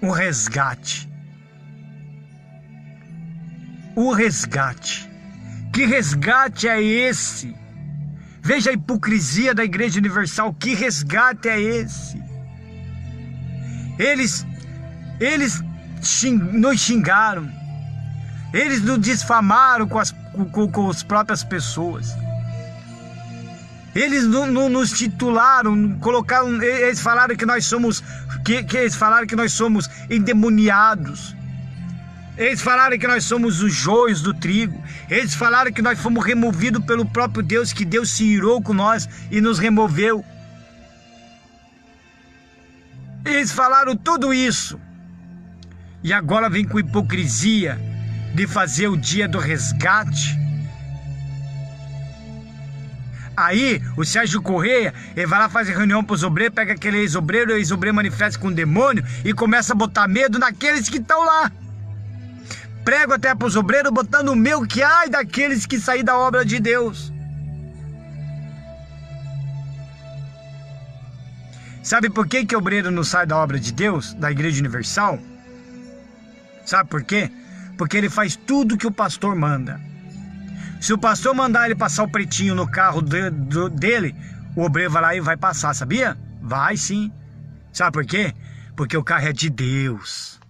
O resgate. O resgate. Que resgate é esse? Veja a hipocrisia da Igreja Universal. Que resgate é esse? Eles nos xingaram. Eles nos difamaram com as próprias pessoas. Eles não nos titularam, colocaram, eles falaram que nós somos, eles falaram que nós somos endemoniados. Eles falaram que nós somos os joios do trigo. Eles falaram que nós fomos removidos pelo próprio Deus, que Deus se irou com nós e nos removeu. Eles falaram tudo isso. E agora vem com hipocrisia de fazer o dia do resgate. Aí o Sérgio Correia, ele vai lá fazer reunião para os obreiros, pega aquele ex-obreiro, o ex-obreiro manifesta com o demônio e começa a botar medo naqueles que estão lá. Prego até para os obreiros, botando medo que ai daqueles que saem da obra de Deus. Sabe por que o obreiro não sai da obra de Deus, da Igreja Universal? Sabe por quê? Porque ele faz tudo que o pastor manda. Se o pastor mandar ele passar o pretinho no carro dele, o obreiro vai lá e vai passar, sabia? Vai sim. Sabe por quê? Porque o carro é de Deus.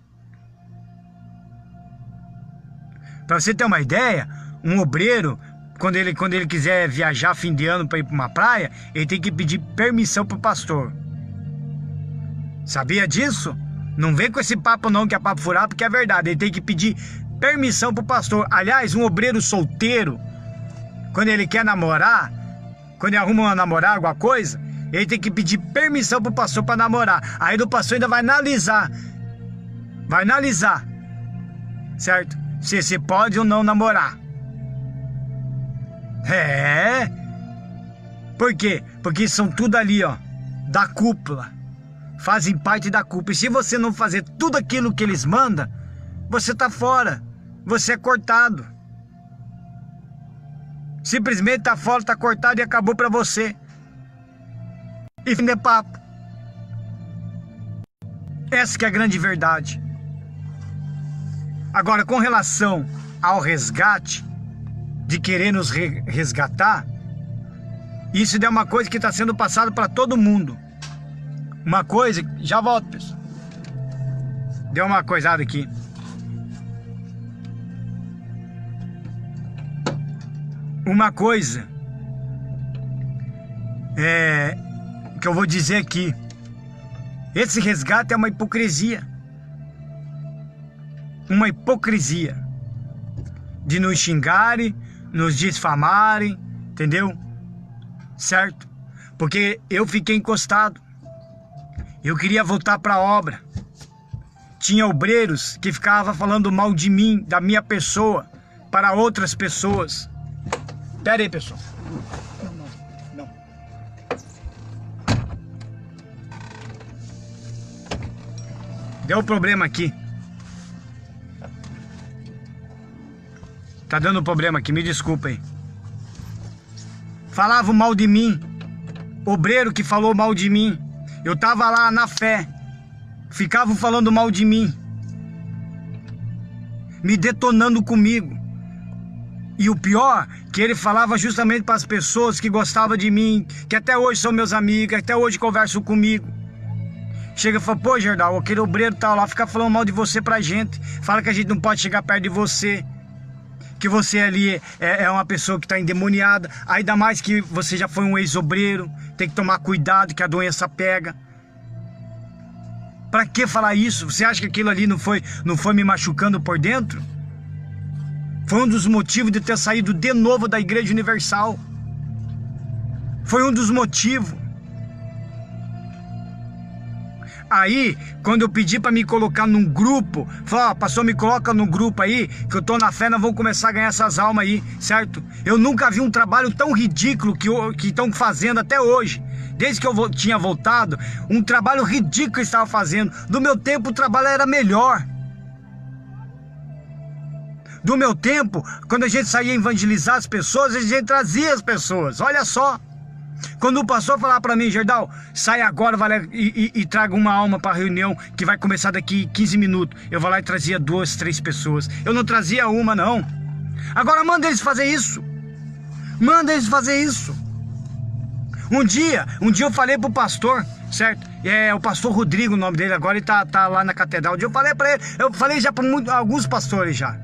Para você ter uma ideia, um obreiro, quando ele quiser viajar fim de ano para ir para uma praia, ele tem que pedir permissão para o pastor. Sabia disso? Não vem com esse papo não, que é papo furado, porque é verdade. Ele tem que pedir permissão para o pastor. Aliás, um obreiro solteiro, quando ele quer namorar, quando ele arruma uma namorada, alguma coisa, ele tem que pedir permissão para o pastor para namorar. Aí o pastor ainda vai analisar. Vai analisar. Certo? Se você pode ou não namorar. É. Por quê? Porque são tudo ali, ó, da cúpula. Fazem parte da cúpula. E se você não fazer tudo aquilo que eles mandam, você tá fora. Você é cortado. Simplesmente tá fora, tá cortado e acabou pra você. E fim de papo. Essa que é a grande verdade. Agora, com relação ao resgate, de querer nos resgatar, isso é uma coisa que está sendo passada para todo mundo. Uma coisa... Já volto, pessoal. Deu uma coisada aqui. Uma coisa que eu vou dizer aqui. Esse resgate é uma hipocrisia. Uma hipocrisia. De nos xingarem, nos difamarem, entendeu? Certo? Porque eu fiquei encostado. Eu queria voltar para a obra. Tinha obreiros que ficavam falando mal de mim, da minha pessoa, para outras pessoas. Pera aí, pessoal. Não. Deu problema aqui. Tá dando problema aqui, me desculpa aí. Falavam mal de mim. Obreiro que falou mal de mim. Eu tava lá na fé. Ficavam falando mal de mim. Me detonando comigo. E o pior, que ele falava justamente para as pessoas que gostavam de mim, que até hoje são meus amigos, até hoje conversam comigo. Chega e fala, pô, Gerdau, aquele obreiro tal lá fica falando mal de você pra gente. Fala que a gente não pode chegar perto de você. Que você ali é uma pessoa que está endemoniada. Ainda mais que você já foi um ex-obreiro. Tem que tomar cuidado que a doença pega. Pra que falar isso? Você acha que aquilo ali não foi me machucando por dentro? Foi um dos motivos de ter saído de novo da Igreja Universal. Foi um dos motivos. Aí, quando eu pedi para me colocar num grupo, falou, ó, pastor, me coloca num grupo aí, que eu tô na fé, nós vamos começar a ganhar essas almas aí, certo? Eu nunca vi um trabalho tão ridículo que estão fazendo até hoje. Desde que eu tinha voltado, um trabalho ridículo que estava fazendo. Do meu tempo, o trabalho era melhor. Do meu tempo, quando a gente saía evangelizar as pessoas, a gente trazia as pessoas, olha só. Quando o pastor falar para mim, Gerdau, sai agora e traga uma alma para a reunião que vai começar daqui 15 minutos. Eu vou lá e trazia 2, 3 pessoas. Eu não trazia uma, não. Agora manda eles fazer isso. Manda eles fazer isso. Um dia eu falei pro pastor, certo? É o pastor Rodrigo, o nome dele agora, ele tá lá na catedral. Um dia eu falei para ele, eu falei já para alguns pastores já.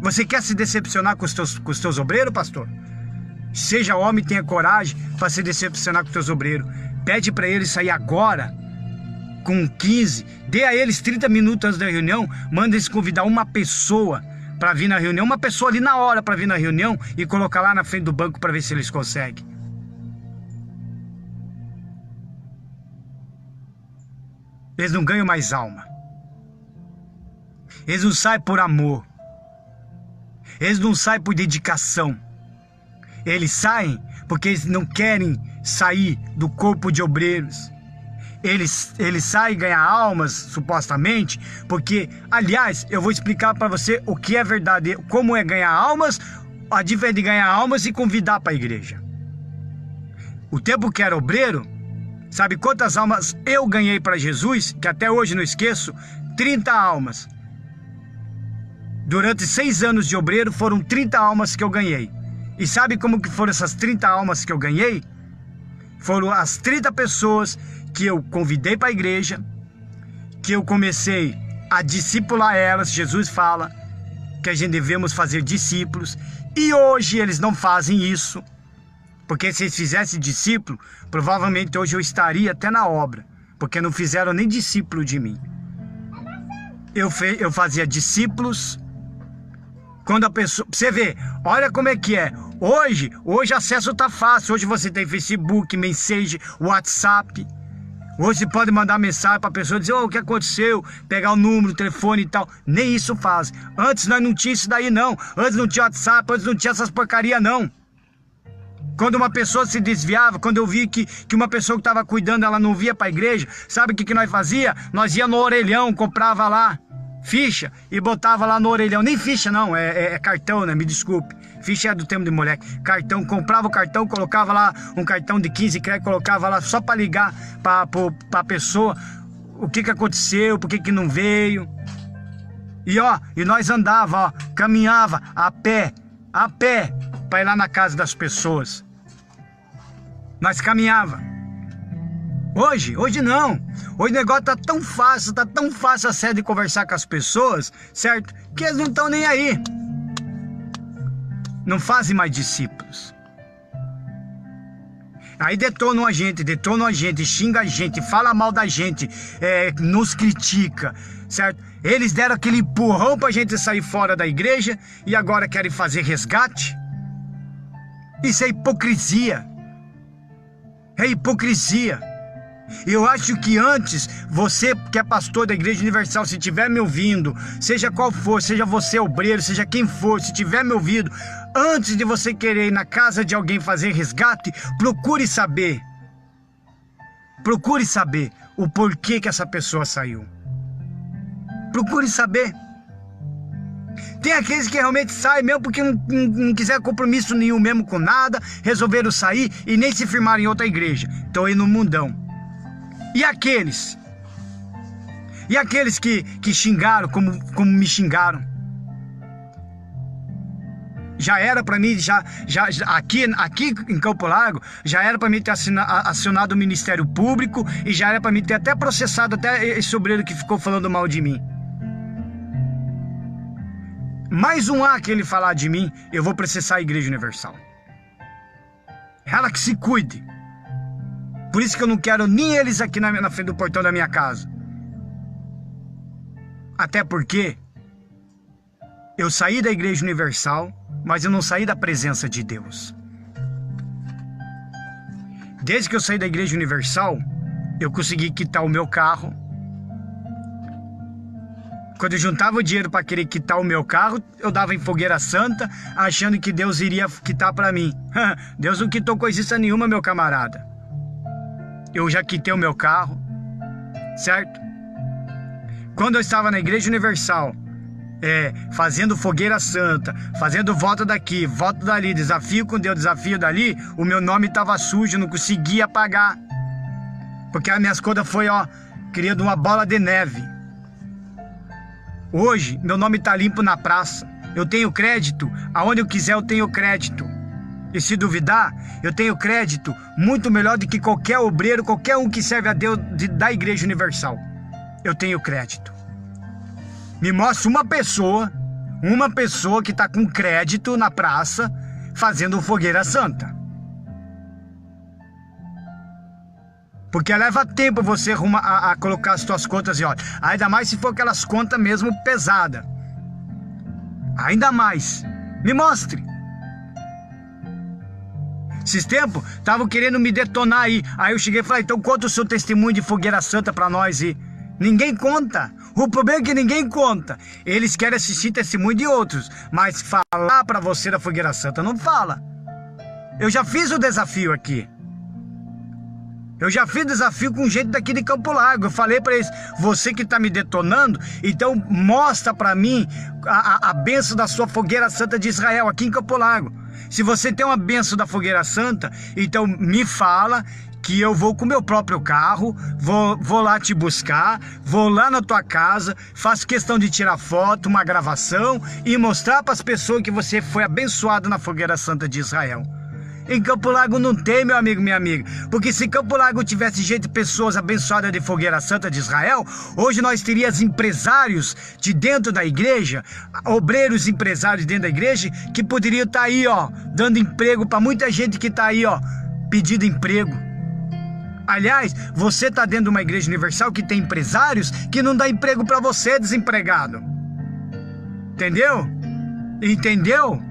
Você quer se decepcionar com os teus obreiros, pastor? Seja homem e tenha coragem para se decepcionar com os teus obreiros. Pede para eles sair agora, com 15. Dê a eles 30 minutos antes da reunião. Manda eles convidar uma pessoa para vir na reunião. Uma pessoa ali na hora para vir na reunião e colocar lá na frente do banco para ver se eles conseguem. Eles não ganham mais alma. Eles não saem por amor. Eles não saem por dedicação. Eles saem porque eles não querem sair do corpo de obreiros. Eles saem e ganham almas, supostamente, porque, aliás, eu vou explicar para você o que é verdade, como é ganhar almas, a diferença de ganhar almas e convidar para a igreja. O tempo que era obreiro, sabe quantas almas eu ganhei para Jesus, que até hoje não esqueço? 30 almas. Durante 6 anos de obreiro, foram 30 almas que eu ganhei. E sabe como que foram essas 30 almas que eu ganhei? Foram as 30 pessoas que eu convidei para a igreja, que eu comecei a discipular elas. Jesus fala que a gente devemos fazer discípulos, e hoje eles não fazem isso, porque se eles fizessem discípulo, provavelmente hoje eu estaria até na obra, porque não fizeram nem discípulo de mim. Eu fazia discípulos. Quando a pessoa... Você vê, olha como é que é. Hoje acesso tá fácil. Hoje você tem Facebook, Message, WhatsApp. Hoje você pode mandar mensagem para a pessoa, dizer, o que aconteceu, pegar o número, o telefone e tal. Nem isso faz. Antes nós não tinha isso daí, não. Antes não tinha WhatsApp, antes não tinha essas porcaria, não. Quando uma pessoa se desviava, quando eu vi que uma pessoa que estava cuidando, ela não via para a igreja, sabe o que nós fazia? Nós ia no orelhão, comprava lá ficha e botava lá no orelhão. Nem ficha não, é cartão, né? Me desculpe. Ficha é do tempo de moleque. Cartão, comprava o cartão, colocava lá um cartão de 15 créditos, colocava lá só para ligar para a pessoa o que aconteceu, por que não veio. E nós andava, caminhava a pé para ir lá na casa das pessoas. Nós caminhava. Hoje não. Hoje o negócio tá tão fácil a sério de conversar com as pessoas, certo? Que eles não estão nem aí. Não fazem mais discípulos. Aí detonam a gente, xinga a gente, fala mal da gente, nos critica, certo? Eles deram aquele empurrão pra gente sair fora da igreja e agora querem fazer resgate. Isso é hipocrisia. É hipocrisia. Eu acho que antes, você que é pastor da Igreja Universal, se estiver me ouvindo, seja qual for, seja você obreiro, seja quem for, se estiver me ouvindo, antes de você querer ir na casa de alguém fazer resgate, procure saber o porquê que essa pessoa saiu. Procure saber. Tem aqueles que realmente saem mesmo porque não quiser compromisso nenhum mesmo com nada, resolveram sair e nem se firmaram em outra igreja. Estão aí no mundão. E aqueles que xingaram como me xingaram? Já era para mim, aqui em Campo Largo, já era para mim ter acionado o Ministério Público e já era para mim ter até processado até esse obreiro que ficou falando mal de mim. Mais um A que ele falar de mim, eu vou processar a Igreja Universal. Ela que se cuide. Por isso que eu não quero nem eles aqui na frente do portão da minha casa. Até porque eu saí da Igreja Universal, mas eu não saí da presença de Deus. Desde que eu saí da Igreja Universal, eu consegui quitar o meu carro. Quando eu juntava o dinheiro para querer quitar o meu carro, eu dava em fogueira santa, achando que Deus iria quitar para mim. Deus não quitou coisíssima nenhuma, meu camarada. Eu já quitei o meu carro, certo? Quando eu estava na Igreja Universal, fazendo fogueira santa, fazendo voto daqui, voto dali, desafio com Deus, desafio dali, o meu nome estava sujo, não conseguia pagar. Porque as minhas contas foi, criando uma bola de neve. Hoje, meu nome está limpo na praça. Eu tenho crédito, aonde eu quiser eu tenho crédito. E se duvidar, eu tenho crédito muito melhor do que qualquer obreiro, qualquer um que serve a Deus da Igreja Universal. Eu tenho crédito. Me mostra uma pessoa que está com crédito na praça fazendo fogueira santa. Porque leva tempo você a colocar as suas contas e olha, ainda mais se for aquelas contas mesmo pesadas. Ainda mais. Me mostre. Esses tempos, estavam querendo me detonar aí. Aí eu cheguei e falei, então conta o seu testemunho de fogueira santa pra nós. E ninguém conta. O problema é que ninguém conta. Eles querem assistir testemunho de outros, mas falar pra você da fogueira santa não fala. Eu já fiz o desafio aqui. Eu já fiz desafio com gente daqui de Campo Largo. Eu falei pra eles, você que tá me detonando, então mostra pra mim a bênção da sua fogueira santa de Israel aqui em Campo Largo. Se você tem uma bênção da fogueira santa, então me fala que eu vou com o meu próprio carro, vou lá te buscar, vou lá na tua casa, faço questão de tirar foto, uma gravação e mostrar para as pessoas que você foi abençoado na fogueira santa de Israel. Em Campo Largo não tem, meu amigo, minha amiga. Porque se Campo Largo tivesse gente, pessoas abençoadas de fogueira santa de Israel, hoje nós teríamos empresários de dentro da igreja, obreiros empresários dentro da igreja, que poderiam estar aí, dando emprego para muita gente que está aí, pedindo emprego. Aliás, você está dentro de uma igreja universal que tem empresários que não dá emprego para você, desempregado. Entendeu? Entendeu?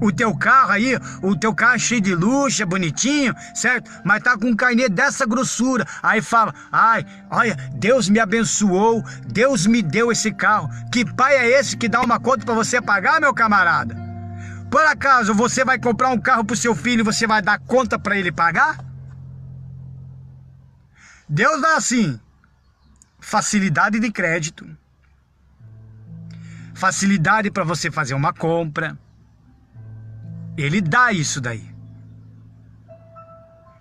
O teu carro aí, o teu carro é cheio de luxo, é bonitinho, certo? Mas tá com um carnê dessa grossura. Aí fala, ai, olha, Deus me abençoou, Deus me deu esse carro. Que pai é esse que dá uma conta para você pagar, meu camarada? Por acaso você vai comprar um carro pro seu filho e você vai dar conta para ele pagar? Deus dá assim, facilidade de crédito, facilidade para você fazer uma compra. Ele dá isso daí.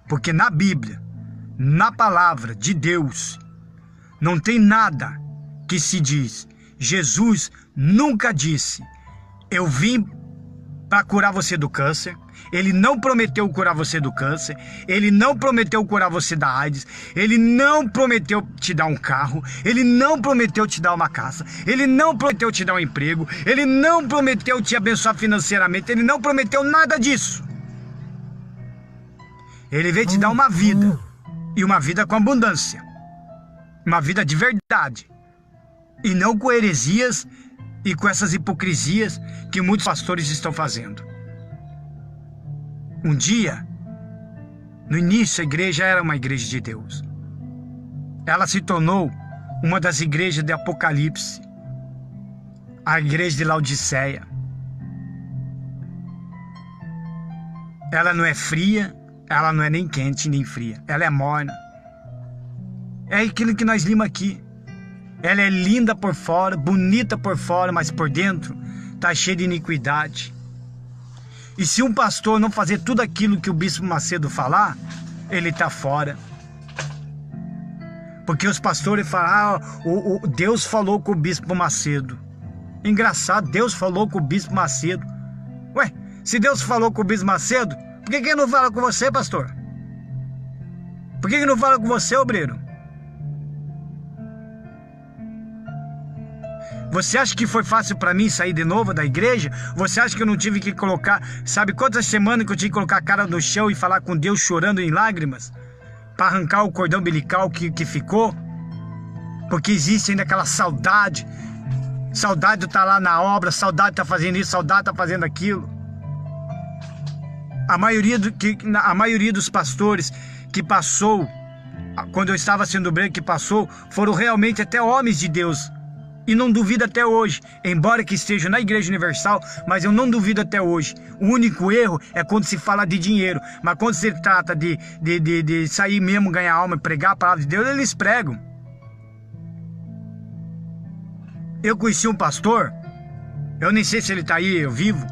Porque na Bíblia, na palavra de Deus, não tem nada que se diz. Jesus nunca disse, eu vim para curar você do câncer. Ele não prometeu curar você do câncer. Ele não prometeu curar você da AIDS. Ele não prometeu te dar um carro. Ele não prometeu te dar uma casa. Ele não prometeu te dar um emprego. Ele não prometeu te abençoar financeiramente. Ele não prometeu nada disso. Ele veio te dar uma vida. E uma vida com abundância. Uma vida de verdade. E não com heresias e com essas hipocrisias que muitos pastores estão fazendo. Um dia, No início a igreja era uma igreja de Deus. Ela se tornou uma das igrejas de Apocalipse, a igreja de Laodiceia. Ela não é fria, ela não é nem quente nem fria, ela é morna. É aquilo que nós limos aqui. Ela é linda por fora, bonita por fora, mas por dentro está cheia de iniquidade. E se um pastor não fazer tudo aquilo que o Bispo Macedo falar, ele está fora. Porque os pastores falam, Deus falou com o Bispo Macedo. Engraçado, Deus falou com o Bispo Macedo. Ué, se Deus falou com o Bispo Macedo, por que ele não fala com você, pastor? Por que ele não fala com você, obreiro? Você acha que foi fácil para mim sair de novo da igreja? Você acha que eu não tive que colocar... Sabe quantas semanas que eu tive que colocar a cara no chão e falar com Deus chorando em lágrimas? Para arrancar o cordão umbilical que ficou? Porque existe ainda aquela saudade. Saudade de estar lá na obra, saudade de estar fazendo isso, saudade de estar fazendo aquilo. A maioria dos pastores que passou, quando eu estava sendo obreiro, que passou, foram realmente até homens de Deus. E não duvido até hoje, embora que esteja na Igreja Universal, mas eu não duvido até hoje. O único erro é quando se fala de dinheiro. Mas quando se trata de sair mesmo, ganhar alma e pregar a palavra de Deus, eles pregam. Eu conheci um pastor, eu nem sei se ele está aí, eu vivo.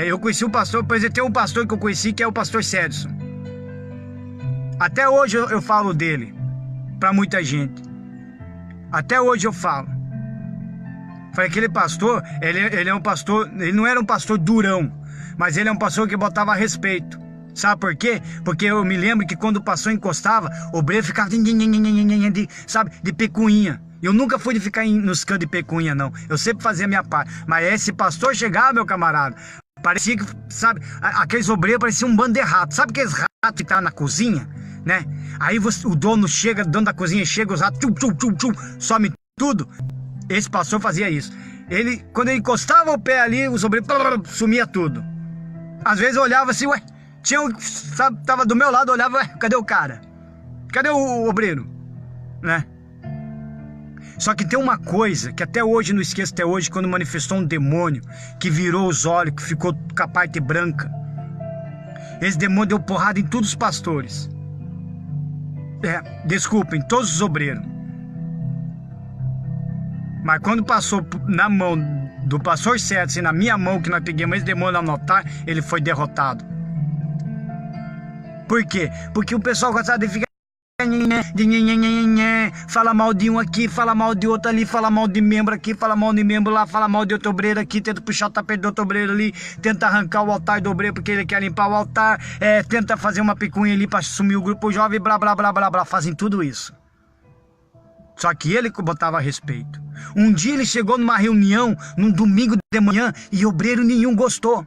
Eu conheci um pastor, pois tem um pastor que eu conheci que é o pastor Cedson. Até hoje eu falo dele, para muita gente. Até hoje eu falo. Falei, aquele pastor, ele é um pastor, ele não era um pastor durão, mas ele é um pastor que botava respeito. Sabe por quê? Porque eu me lembro que quando o pastor encostava, o obreiro ficava de pecuinha. Eu nunca fui de ficar nos cantos de pecuinha, não. Eu sempre fazia a minha parte. Mas esse pastor chegava, meu camarada, parecia que, sabe, aqueles obreiros pareciam um bando de ratos. Sabe aqueles ratos que estavam na cozinha? Né? Aí o dono da cozinha chega, os ratos, some tudo. Esse pastor fazia isso. Quando ele encostava o pé ali, os obreiros, sumia tudo. Às vezes eu olhava assim, ué, tava do meu lado, eu olhava, ué, cadê o cara? Cadê o obreiro? Né? Só que tem uma coisa que até hoje, não esqueço até hoje, quando manifestou um demônio que virou os olhos, que ficou com a parte branca. Esse demônio deu porrada em todos os pastores. Desculpem, todos os obreiros. Mas quando passou na mão do pastor Cedson e na minha mão, que nós pegamos esse demônio no altar, ele foi derrotado. Por quê? Porque o pessoal gostava de ficar fala mal de um aqui, fala mal de outro ali, fala mal de membro aqui, fala mal de membro lá, fala mal de outro obreiro aqui, tenta puxar o tapete do outro obreiro ali, tenta arrancar o altar do obreiro porque ele quer limpar o altar, tenta fazer uma picuinha ali para sumir o grupo jovem, blá blá blá blá blá, fazem tudo isso. Só que ele botava respeito. Um dia ele chegou numa reunião, num domingo de manhã, e obreiro nenhum gostou.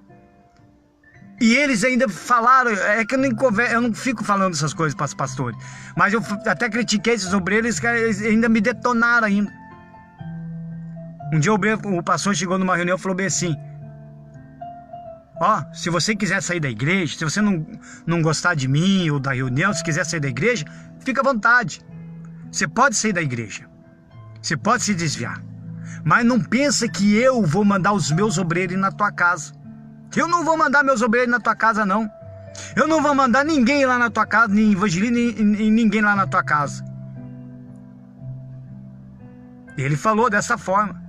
E eles ainda falaram, que eu não fico falando essas coisas para os pastores, mas eu até critiquei esses obreiros, eles ainda me detonaram ainda. Um dia o pastor chegou numa reunião e falou bem assim, se você quiser sair da igreja, se você não gostar de mim ou da reunião, se quiser sair da igreja, fica à vontade. Você pode sair da igreja, você pode se desviar, mas não pensa que eu vou mandar os meus obreiros na tua casa. Eu não vou mandar meus obreiros na tua casa, não. Eu não vou mandar ninguém lá na tua casa, nem evangelista, nem ninguém lá na tua casa. Ele falou dessa forma.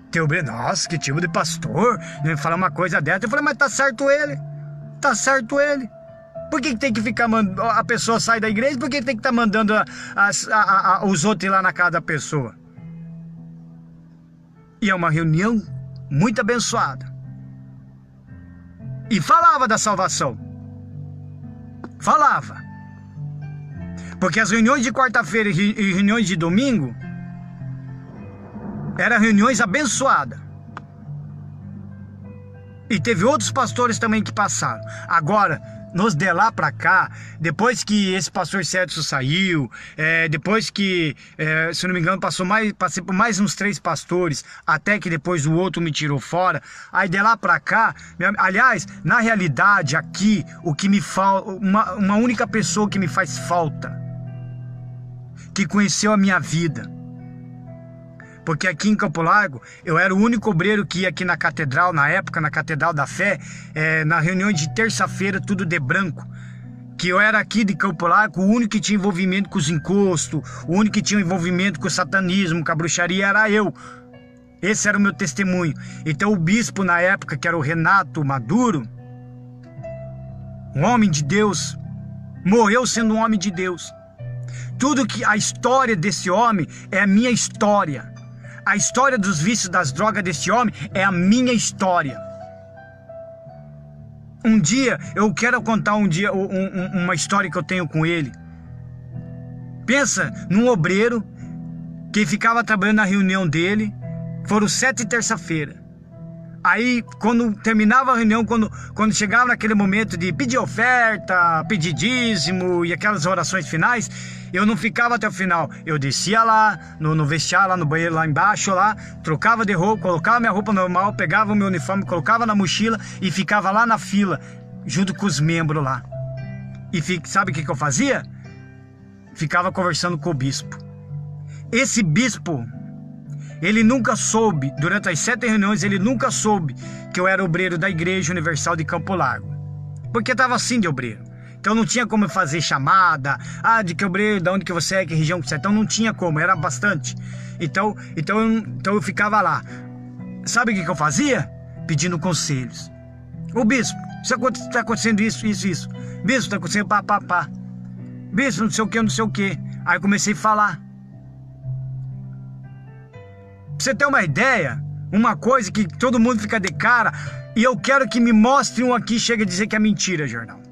Teu obreiro, nossa, que tipo de pastor, ele fala uma coisa dessa. Eu falei, mas tá certo ele. Tá certo ele. Por que tem que ficar mandando a pessoa sair da igreja? Por que tem que estar mandando os outros ir lá na casa da pessoa? E é uma reunião muito abençoada. E falava da salvação. Falava. Porque as reuniões de quarta-feira e reuniões de domingo eram reuniões abençoadas. E teve outros pastores também que passaram. Agora, nos de lá pra cá, depois que esse pastor Sérgio saiu, depois que, se não me engano, passei por mais uns 3 pastores, até que depois o outro me tirou fora. Aí de lá pra cá, aliás, na realidade aqui, o que me falta, uma única pessoa que me faz falta, que conheceu a minha vida. Porque aqui em Campo Largo, eu era o único obreiro que ia aqui na catedral, na época, na Catedral da Fé, na reunião de terça-feira, tudo de branco. Que eu era aqui de Campo Largo, o único que tinha envolvimento com os encostos, o único que tinha envolvimento com o satanismo, com a bruxaria, era eu. Esse era o meu testemunho. Então o bispo na época, que era o Renato Maduro, um homem de Deus, morreu sendo um homem de Deus. Tudo que a história desse homem é a minha história. A história dos vícios das drogas desse homem é a minha história. Um dia, eu quero contar uma história que eu tenho com ele. Pensa num obreiro que ficava trabalhando na reunião dele. Foram 7 terça-feira. Aí, quando terminava a reunião, quando chegava naquele momento de pedir oferta, pedir dízimo e aquelas orações finais, eu não ficava até o final. Eu descia lá, no vestiário, lá no banheiro, lá embaixo, lá, trocava de roupa, colocava minha roupa normal, pegava o meu uniforme, colocava na mochila e ficava lá na fila, junto com os membros lá. E sabe o que eu fazia? Ficava conversando com o bispo. Esse bispo, ele nunca soube, durante as 7 reuniões, ele nunca soube que eu era obreiro da Igreja Universal de Campo Largo. Porque estava assim de obreiro. Então não tinha como fazer chamada, de que obreiro, de onde que você é, que região que você é. Então não tinha como, era bastante. Então eu ficava lá. Sabe o que eu fazia? Pedindo conselhos. Ô bispo, está acontecendo isso. Bispo, está acontecendo pá. Bispo, não sei o que. Aí eu comecei a falar. Pra você ter uma ideia, uma coisa que todo mundo fica de cara, e eu quero que me mostre um aqui, chega a dizer que é mentira, jornal. Pra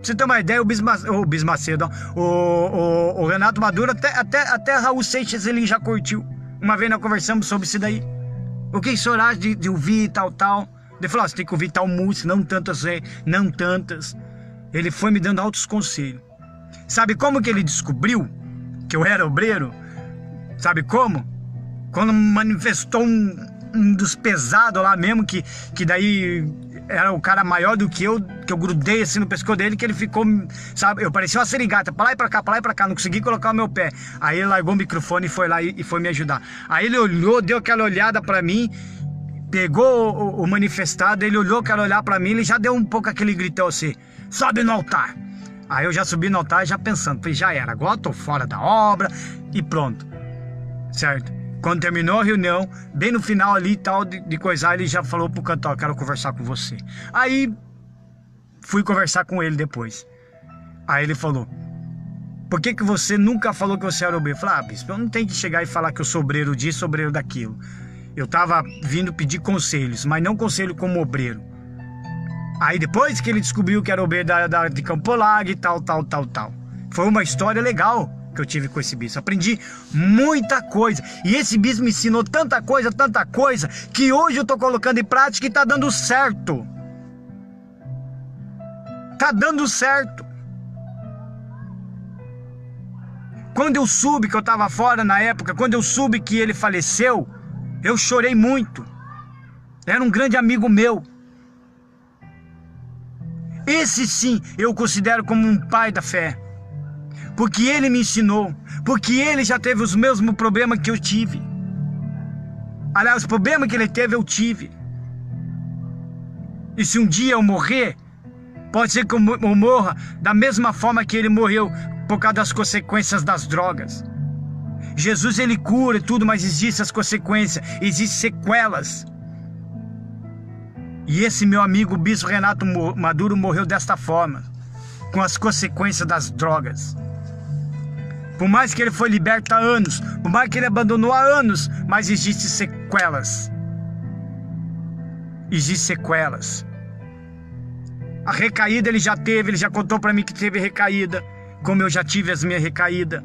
você ter uma ideia, o Renato Maduro, até Raul Seixas, ele já curtiu. Uma vez nós conversamos sobre isso daí. O que o senhor acha de ouvir tal? Ele falou, você tem que ouvir tal música, não tantas. Ele foi me dando altos conselhos. Sabe como que ele descobriu que eu era obreiro? Sabe como? Quando manifestou um dos pesados lá mesmo, que daí era o cara maior do que eu grudei assim no pescoço dele, que ele ficou, sabe, eu parecia uma serigata, pra lá e pra cá, não consegui colocar o meu pé. Aí ele largou o microfone e foi lá e foi me ajudar. Aí ele olhou, deu aquela olhada pra mim, pegou o manifestado, ele olhou, aquela olhar pra mim, ele já deu um pouco aquele gritão assim, sobe no altar. Aí eu já subi no altar já pensando, falei, já era, agora eu tô fora da obra e pronto, certo? Quando terminou a reunião, bem no final ali e tal, de coisar, ele já falou pro cantor, quero conversar com você. Aí, fui conversar com ele depois. Aí ele falou, por que você nunca falou que você era obreiro? Eu falei, bispo, eu não tenho que chegar e falar que eu sou obreiro disso, obreiro daquilo. Eu tava vindo pedir conselhos, mas não conselho como obreiro. Aí depois que ele descobriu que era obreiro de Campo Largo e tal. Foi uma história legal que eu tive com esse bispo. Aprendi muita coisa. E esse bispo me ensinou tanta coisa, que hoje eu tô colocando em prática e tá dando certo. Tá dando certo. Quando eu soube que eu tava fora na época, quando eu soube que ele faleceu, eu chorei muito. Era um grande amigo meu. Esse sim eu considero como um pai da fé. Porque ele me ensinou, porque ele já teve os mesmos problemas que eu tive. Aliás, os problemas que ele teve, eu tive. E se um dia eu morrer, pode ser que eu morra da mesma forma que ele morreu, por causa das consequências das drogas. Jesus, ele cura tudo, mas existem as consequências, existem sequelas. E esse meu amigo, o bispo Renato Maduro, morreu desta forma, com as consequências das drogas. Por mais que ele foi liberto há anos, por mais que ele abandonou há anos, mas existem sequelas. Existem sequelas. A recaída ele já teve, ele já contou para mim que teve recaída, como eu já tive as minhas recaídas.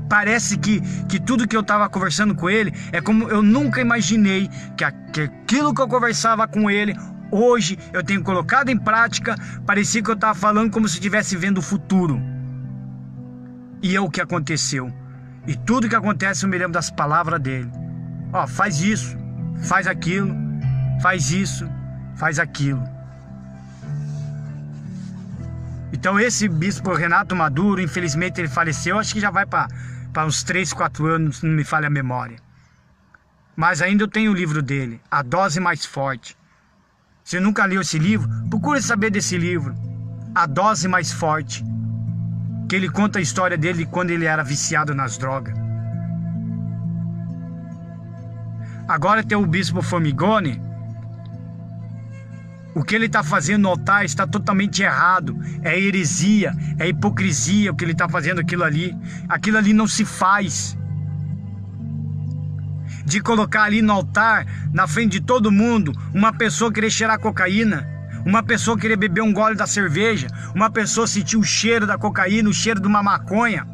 Parece que tudo que eu estava conversando com ele é como eu nunca imaginei que aquilo que eu conversava com ele, hoje eu tenho colocado em prática. Parecia que eu estava falando como se estivesse vendo o futuro. E é o que aconteceu. E tudo que acontece eu me lembro das palavras dele. Ó, faz isso, faz aquilo, faz isso, faz aquilo. Então esse bispo Renato Maduro, infelizmente ele faleceu, acho que já vai para uns 3, 4 anos, não me falha a memória. Mas ainda eu tenho o livro dele, A Dose Mais Forte. Se nunca leu esse livro, procure saber desse livro, A Dose Mais Forte, que ele conta a história dele quando ele era viciado nas drogas. Agora tem o bispo Formigoni. O que ele está fazendo no altar está totalmente errado. É heresia, é hipocrisia o que ele está fazendo aquilo ali. Aquilo ali não se faz. De colocar ali no altar, na frente de todo mundo, uma pessoa querer cheirar cocaína, uma pessoa querer beber um gole da cerveja, uma pessoa sentir o cheiro da cocaína, o cheiro de uma maconha.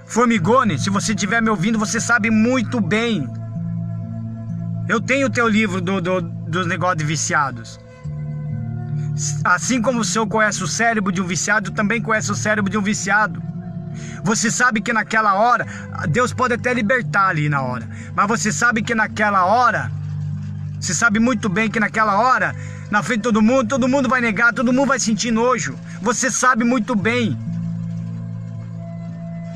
Formigoni, se você estiver me ouvindo, você sabe muito bem. Eu tenho o teu livro dos negócios de viciados. Assim como o senhor conhece o cérebro de um viciado, eu também conheço o cérebro de um viciado. Você sabe que naquela hora, Deus pode até libertar ali na hora, mas você sabe que naquela hora, você sabe muito bem que naquela hora, na frente de todo mundo vai negar, todo mundo vai sentir nojo. Você sabe muito bem.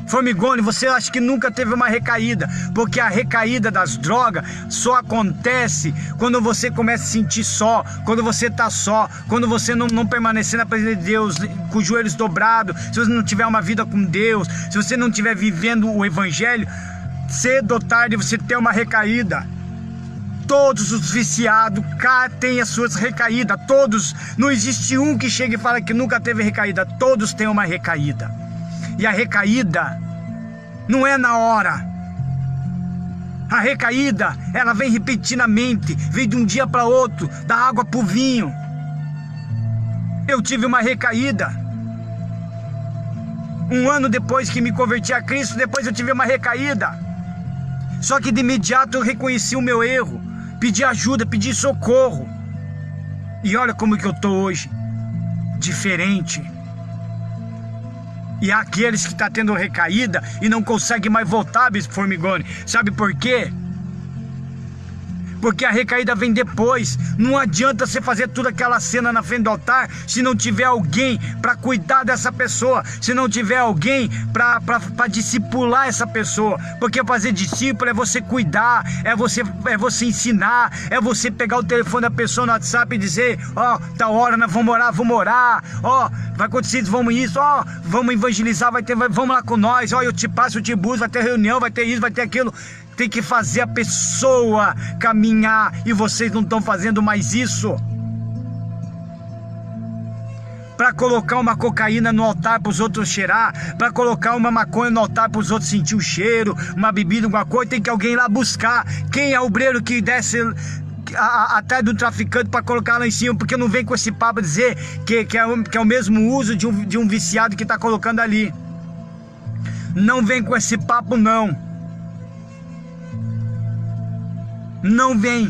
Formigoni, você acha que nunca teve uma recaída, porque a recaída das drogas só acontece quando você começa a sentir só, quando você está só, quando você não permanecer na presença de Deus, com os joelhos dobrados, se você não tiver uma vida com Deus, se você não estiver vivendo o Evangelho, cedo ou tarde você tem uma recaída. Todos os viciados têm as suas recaídas, todos, não existe um que chegue e fala que nunca teve recaída, todos têm uma recaída. E a recaída não é na hora. A recaída, ela vem repentinamente, vem de um dia para outro, da água para o vinho. Eu tive uma recaída. Um ano depois que me converti a Cristo, depois eu tive uma recaída. Só que de imediato eu reconheci o meu erro, pedi ajuda, pedi socorro. E olha como que eu estou hoje, diferente. E há aqueles que estão tendo recaída e não conseguem mais voltar, bispo Formigoni. Sabe por quê? Porque a recaída vem depois. Não adianta você fazer toda aquela cena na frente do altar se não tiver alguém para cuidar dessa pessoa, se não tiver alguém para discipular essa pessoa. Porque fazer discípulo é você cuidar, é você ensinar, é você pegar o telefone da pessoa no WhatsApp e dizer: ó, tá hora, nós vamos orar, ó, vai acontecer isso, vamos isso, ó, vamos evangelizar, vamos lá com nós, ó, eu te passo, eu te busco, vai ter reunião, vai ter isso, vai ter aquilo. Tem que fazer a pessoa caminhar e vocês não estão fazendo mais isso. Para colocar uma cocaína no altar para os outros cheirar, para colocar uma maconha no altar para os outros sentir o cheiro, uma bebida, alguma coisa, tem que alguém lá buscar. Quem é o obreiro que desce atrás do traficante para colocar lá em cima? Porque não vem com esse papo dizer que é o mesmo uso de um viciado que está colocando ali. Não vem com esse papo, não. Não vem.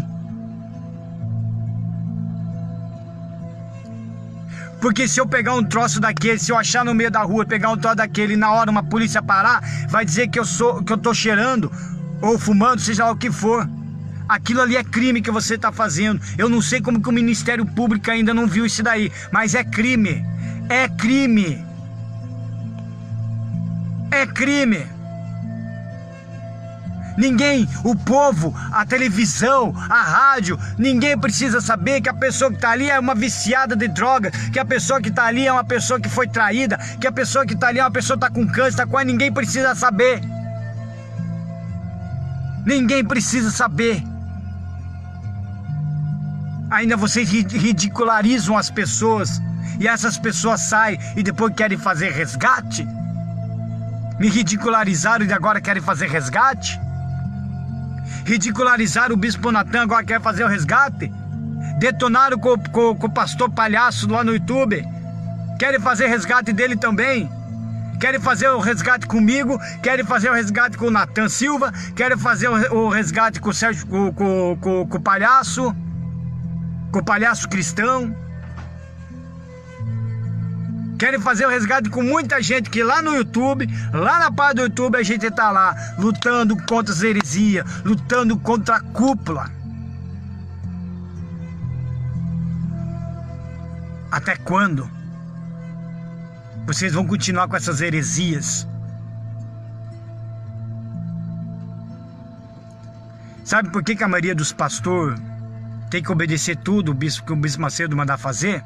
Porque se eu pegar um troço daquele, se eu achar no meio da rua, pegar um troço daquele e na hora uma polícia parar, vai dizer que eu tô cheirando ou fumando, seja lá o que for. Aquilo ali é crime que você está fazendo. Eu não sei como que o Ministério Público ainda não viu isso daí, mas é crime. É crime. É crime. Ninguém, o povo, a televisão, a rádio, ninguém precisa saber que a pessoa que está ali é uma viciada de droga, que a pessoa que está ali é uma pessoa que foi traída, que a pessoa que está ali é uma pessoa que está com câncer, está com... Ninguém precisa saber. Ninguém precisa saber. Ainda vocês ridicularizam as pessoas e essas pessoas saem e depois querem fazer resgate? Me ridicularizaram e agora querem fazer resgate? Ridicularizaram o bispo Natan, agora quer fazer o resgate? Detonaram com o pastor palhaço lá no YouTube, querem fazer resgate dele também? Querem fazer o resgate comigo, querem fazer o resgate com o Natan Silva, querem fazer o resgate com o Sérgio, com o palhaço. com o palhaço cristão. Querem fazer o resgate com muita gente que lá no YouTube, lá na parte do YouTube, a gente tá lá lutando contra as heresias, lutando contra a cúpula. Até quando vocês vão continuar com essas heresias? Sabe por que a maioria dos pastores tem que obedecer tudo que o Bispo Macedo mandar fazer?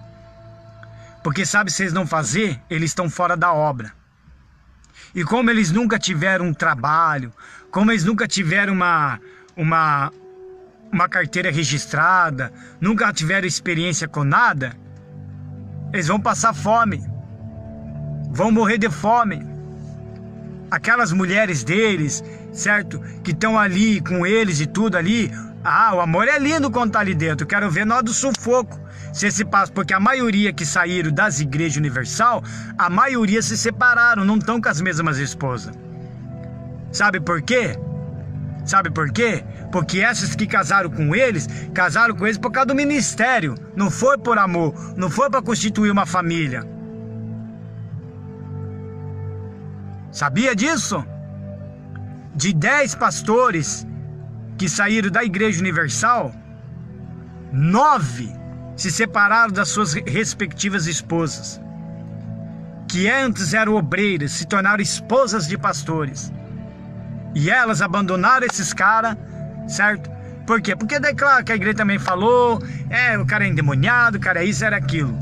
Porque sabe, se eles não fazer, eles estão fora da obra. E como eles nunca tiveram um trabalho, como eles nunca tiveram uma carteira registrada, nunca tiveram experiência com nada, eles vão passar fome, vão morrer de fome. Aquelas mulheres deles, certo? Que estão ali com eles e tudo ali. Ah, o amor é lindo quando tá ali dentro. Eu quero ver nós do sufoco. Se esse passo, porque a maioria que saíram das igrejas universal, a maioria se separaram, não estão com as mesmas esposas. Sabe por quê? Sabe por quê? Porque essas que casaram com eles por causa do ministério. Não foi por amor, não foi para constituir uma família. Sabia disso? De 10 pastores que saíram da Igreja Universal, 9 se separaram das suas respectivas esposas, que antes eram obreiras, se tornaram esposas de pastores. E elas abandonaram esses caras, certo? Por quê? Porque daí, claro, que a igreja também falou, o cara é endemoniado, o cara é isso, era aquilo.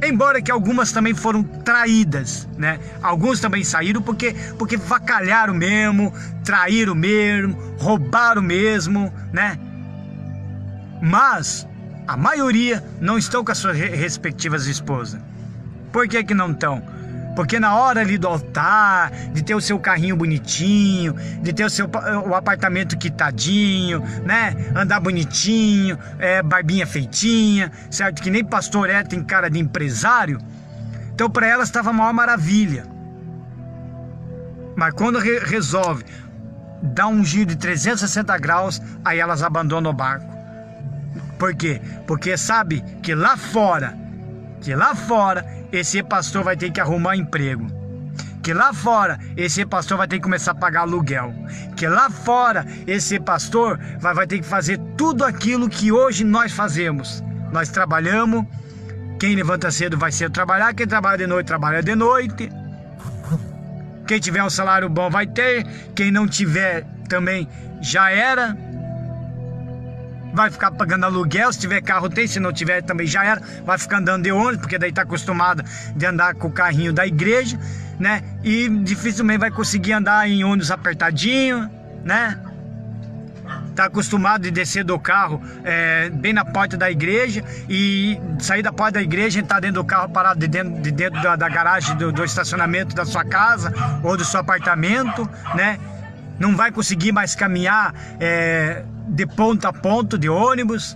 Embora que algumas também foram traídas, né? Alguns também saíram porque vacalharam mesmo, traíram mesmo, roubaram mesmo, né? Mas a maioria não estão com as suas respectivas esposas. Por que que não estão? Porque na hora ali do altar, de ter o seu carrinho bonitinho, de ter o apartamento quitadinho, né? Andar bonitinho, barbinha feitinha, certo? Que nem pastor tem cara de empresário. Então para elas estava a maior maravilha. Mas quando resolve dar um giro de 360 graus, aí elas abandonam o barco. Por quê? Porque sabe que lá fora esse pastor vai ter que arrumar emprego, que lá fora esse pastor vai ter que começar a pagar aluguel, que lá fora esse pastor vai ter que fazer tudo aquilo que hoje nós fazemos. Nós trabalhamos, quem levanta cedo vai cedo trabalhar, quem trabalha de noite trabalha de noite, quem tiver um salário bom vai ter, quem não tiver também já era. Vai ficar pagando aluguel, se tiver carro tem, se não tiver também já era. Vai ficar andando de ônibus, porque daí tá acostumado de andar com o carrinho da igreja, né? E dificilmente vai conseguir andar em ônibus apertadinho, né? Tá acostumado de descer do carro bem na porta da igreja e sair da porta da igreja e tá dentro do carro parado de dentro da garagem do estacionamento da sua casa ou do seu apartamento, né? Não vai conseguir mais caminhar de ponto a ponto de ônibus,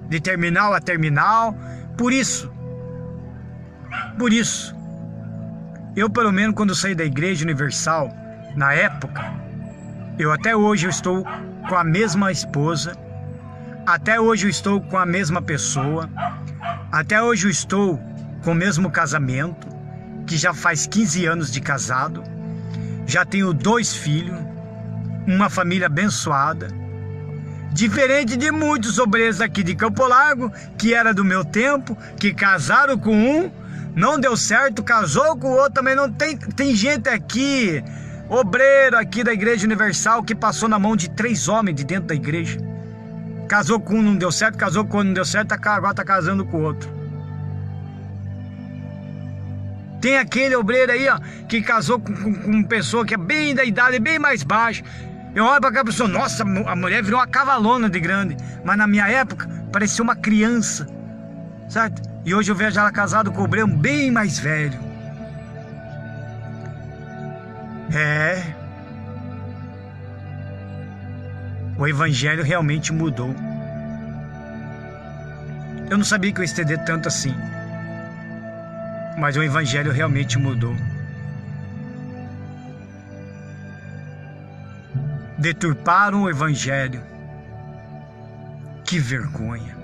de terminal a terminal. Por isso, eu pelo menos quando saí da Igreja Universal, na época, até hoje eu estou com a mesma esposa, até hoje eu estou com a mesma pessoa, até hoje eu estou com o mesmo casamento, que já faz 15 anos de casado, já tenho 2 filhos, uma família abençoada. Diferente de muitos obreiros aqui de Campo Largo, que era do meu tempo, que casaram com um, não deu certo, casou com o outro também. Não tem gente aqui, obreiro aqui da Igreja Universal, que passou na mão de 3 homens de dentro da igreja. Casou com um, não deu certo, casou com um, não deu certo, agora tá casando com o outro. Tem aquele obreiro aí, ó, que casou com uma pessoa que é bem da idade, bem mais baixa. Eu olho para aquela pessoa, nossa, a mulher virou uma cavalona de grande. Mas na minha época, parecia uma criança, certo? E hoje eu vejo ela casada com um obreiro bem mais velho. O evangelho realmente mudou. Eu não sabia que eu ia estender tanto assim. Mas o evangelho realmente mudou. Deturparam o evangelho. Que vergonha.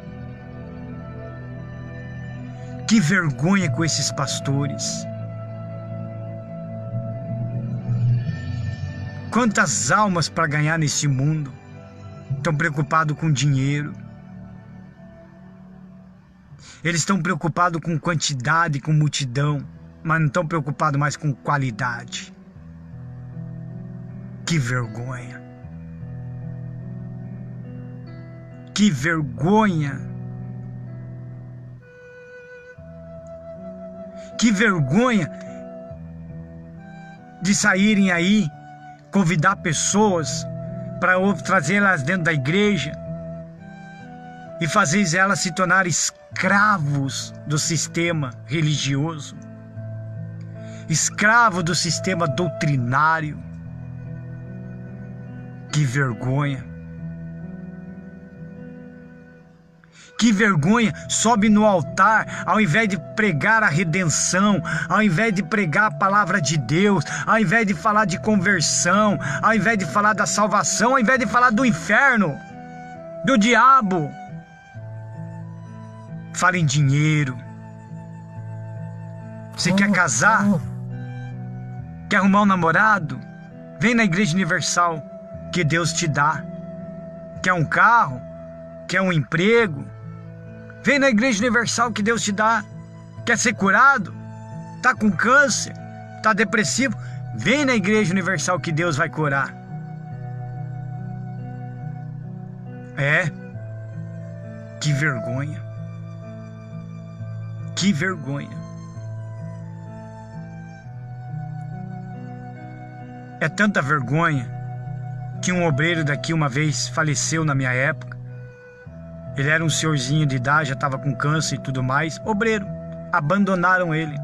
Que vergonha com esses pastores. Quantas almas para ganhar nesse mundo? Estão preocupados com dinheiro. Eles estão preocupados com quantidade, com multidão, mas não estão preocupados mais com qualidade. Que vergonha. Que vergonha. Que vergonha de saírem aí, convidar pessoas para trazê-las dentro da igreja e fazer elas se tornarem escravos do sistema religioso, escravo do sistema doutrinário. Que vergonha. Que vergonha, sobe no altar, ao invés de pregar a redenção, ao invés de pregar a palavra de Deus, ao invés de falar de conversão, ao invés de falar da salvação, ao invés de falar do inferno, do diabo. Fala em dinheiro. Você quer casar? Quer arrumar um namorado? Vem na Igreja Universal, que Deus te dá. Quer um carro? Quer um emprego? Vem na Igreja Universal que Deus te dá. Quer ser curado? Está com câncer? Está depressivo? Vem na Igreja Universal que Deus vai curar. É. Que vergonha. Que vergonha. É tanta vergonha que um obreiro daqui uma vez faleceu na minha época. Ele era um senhorzinho de idade, já estava com câncer e tudo mais. Obreiro, abandonaram ele.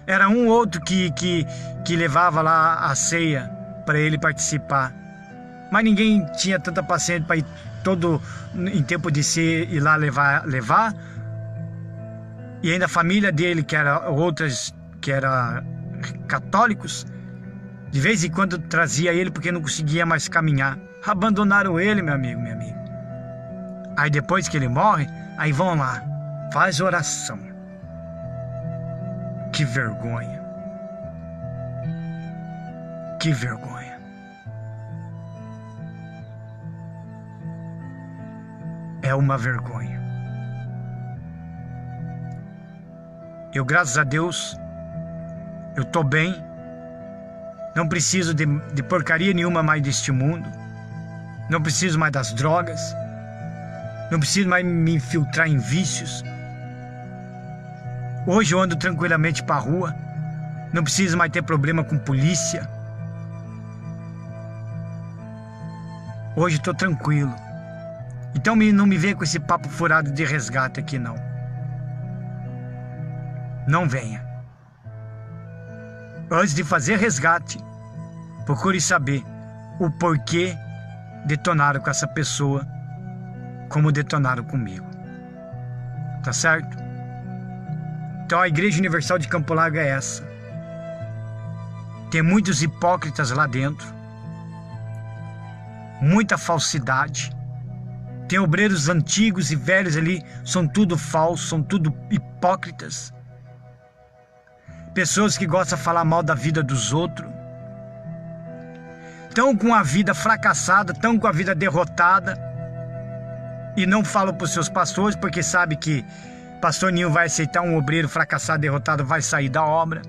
Era um outro que levava lá a ceia para ele participar. Mas ninguém tinha tanta paciência para ir todo em tempo de ser ir lá levar. E ainda a família dele, que era outras, que era católicos, de vez em quando trazia ele porque não conseguia mais caminhar. Abandonaram ele, meu amigo, minha amiga. Aí depois que ele morre, aí vão lá, faz oração. Que vergonha. Que vergonha. É uma vergonha. Eu, graças a Deus, eu estou bem. Não preciso de porcaria nenhuma mais deste mundo. Não preciso mais das drogas. Não preciso mais me infiltrar em vícios. Hoje eu ando tranquilamente para a rua. Não preciso mais ter problema com polícia. Hoje estou tranquilo. Então não me venha com esse papo furado de resgate aqui, não. Não venha. Antes de fazer resgate, procure saber o porquê detonaram com essa pessoa como detonaram comigo. Tá certo? Então a Igreja Universal de Campo Largo é essa. Tem muitos hipócritas lá dentro. Muita falsidade. Tem obreiros antigos e velhos ali, são tudo falsos, são tudo hipócritas. Pessoas que gostam de falar mal da vida dos outros. Estão com a vida fracassada, estão com a vida derrotada. E não falam para os seus pastores, porque sabe que pastor nenhum vai aceitar um obreiro fracassado, derrotado, vai sair da obra.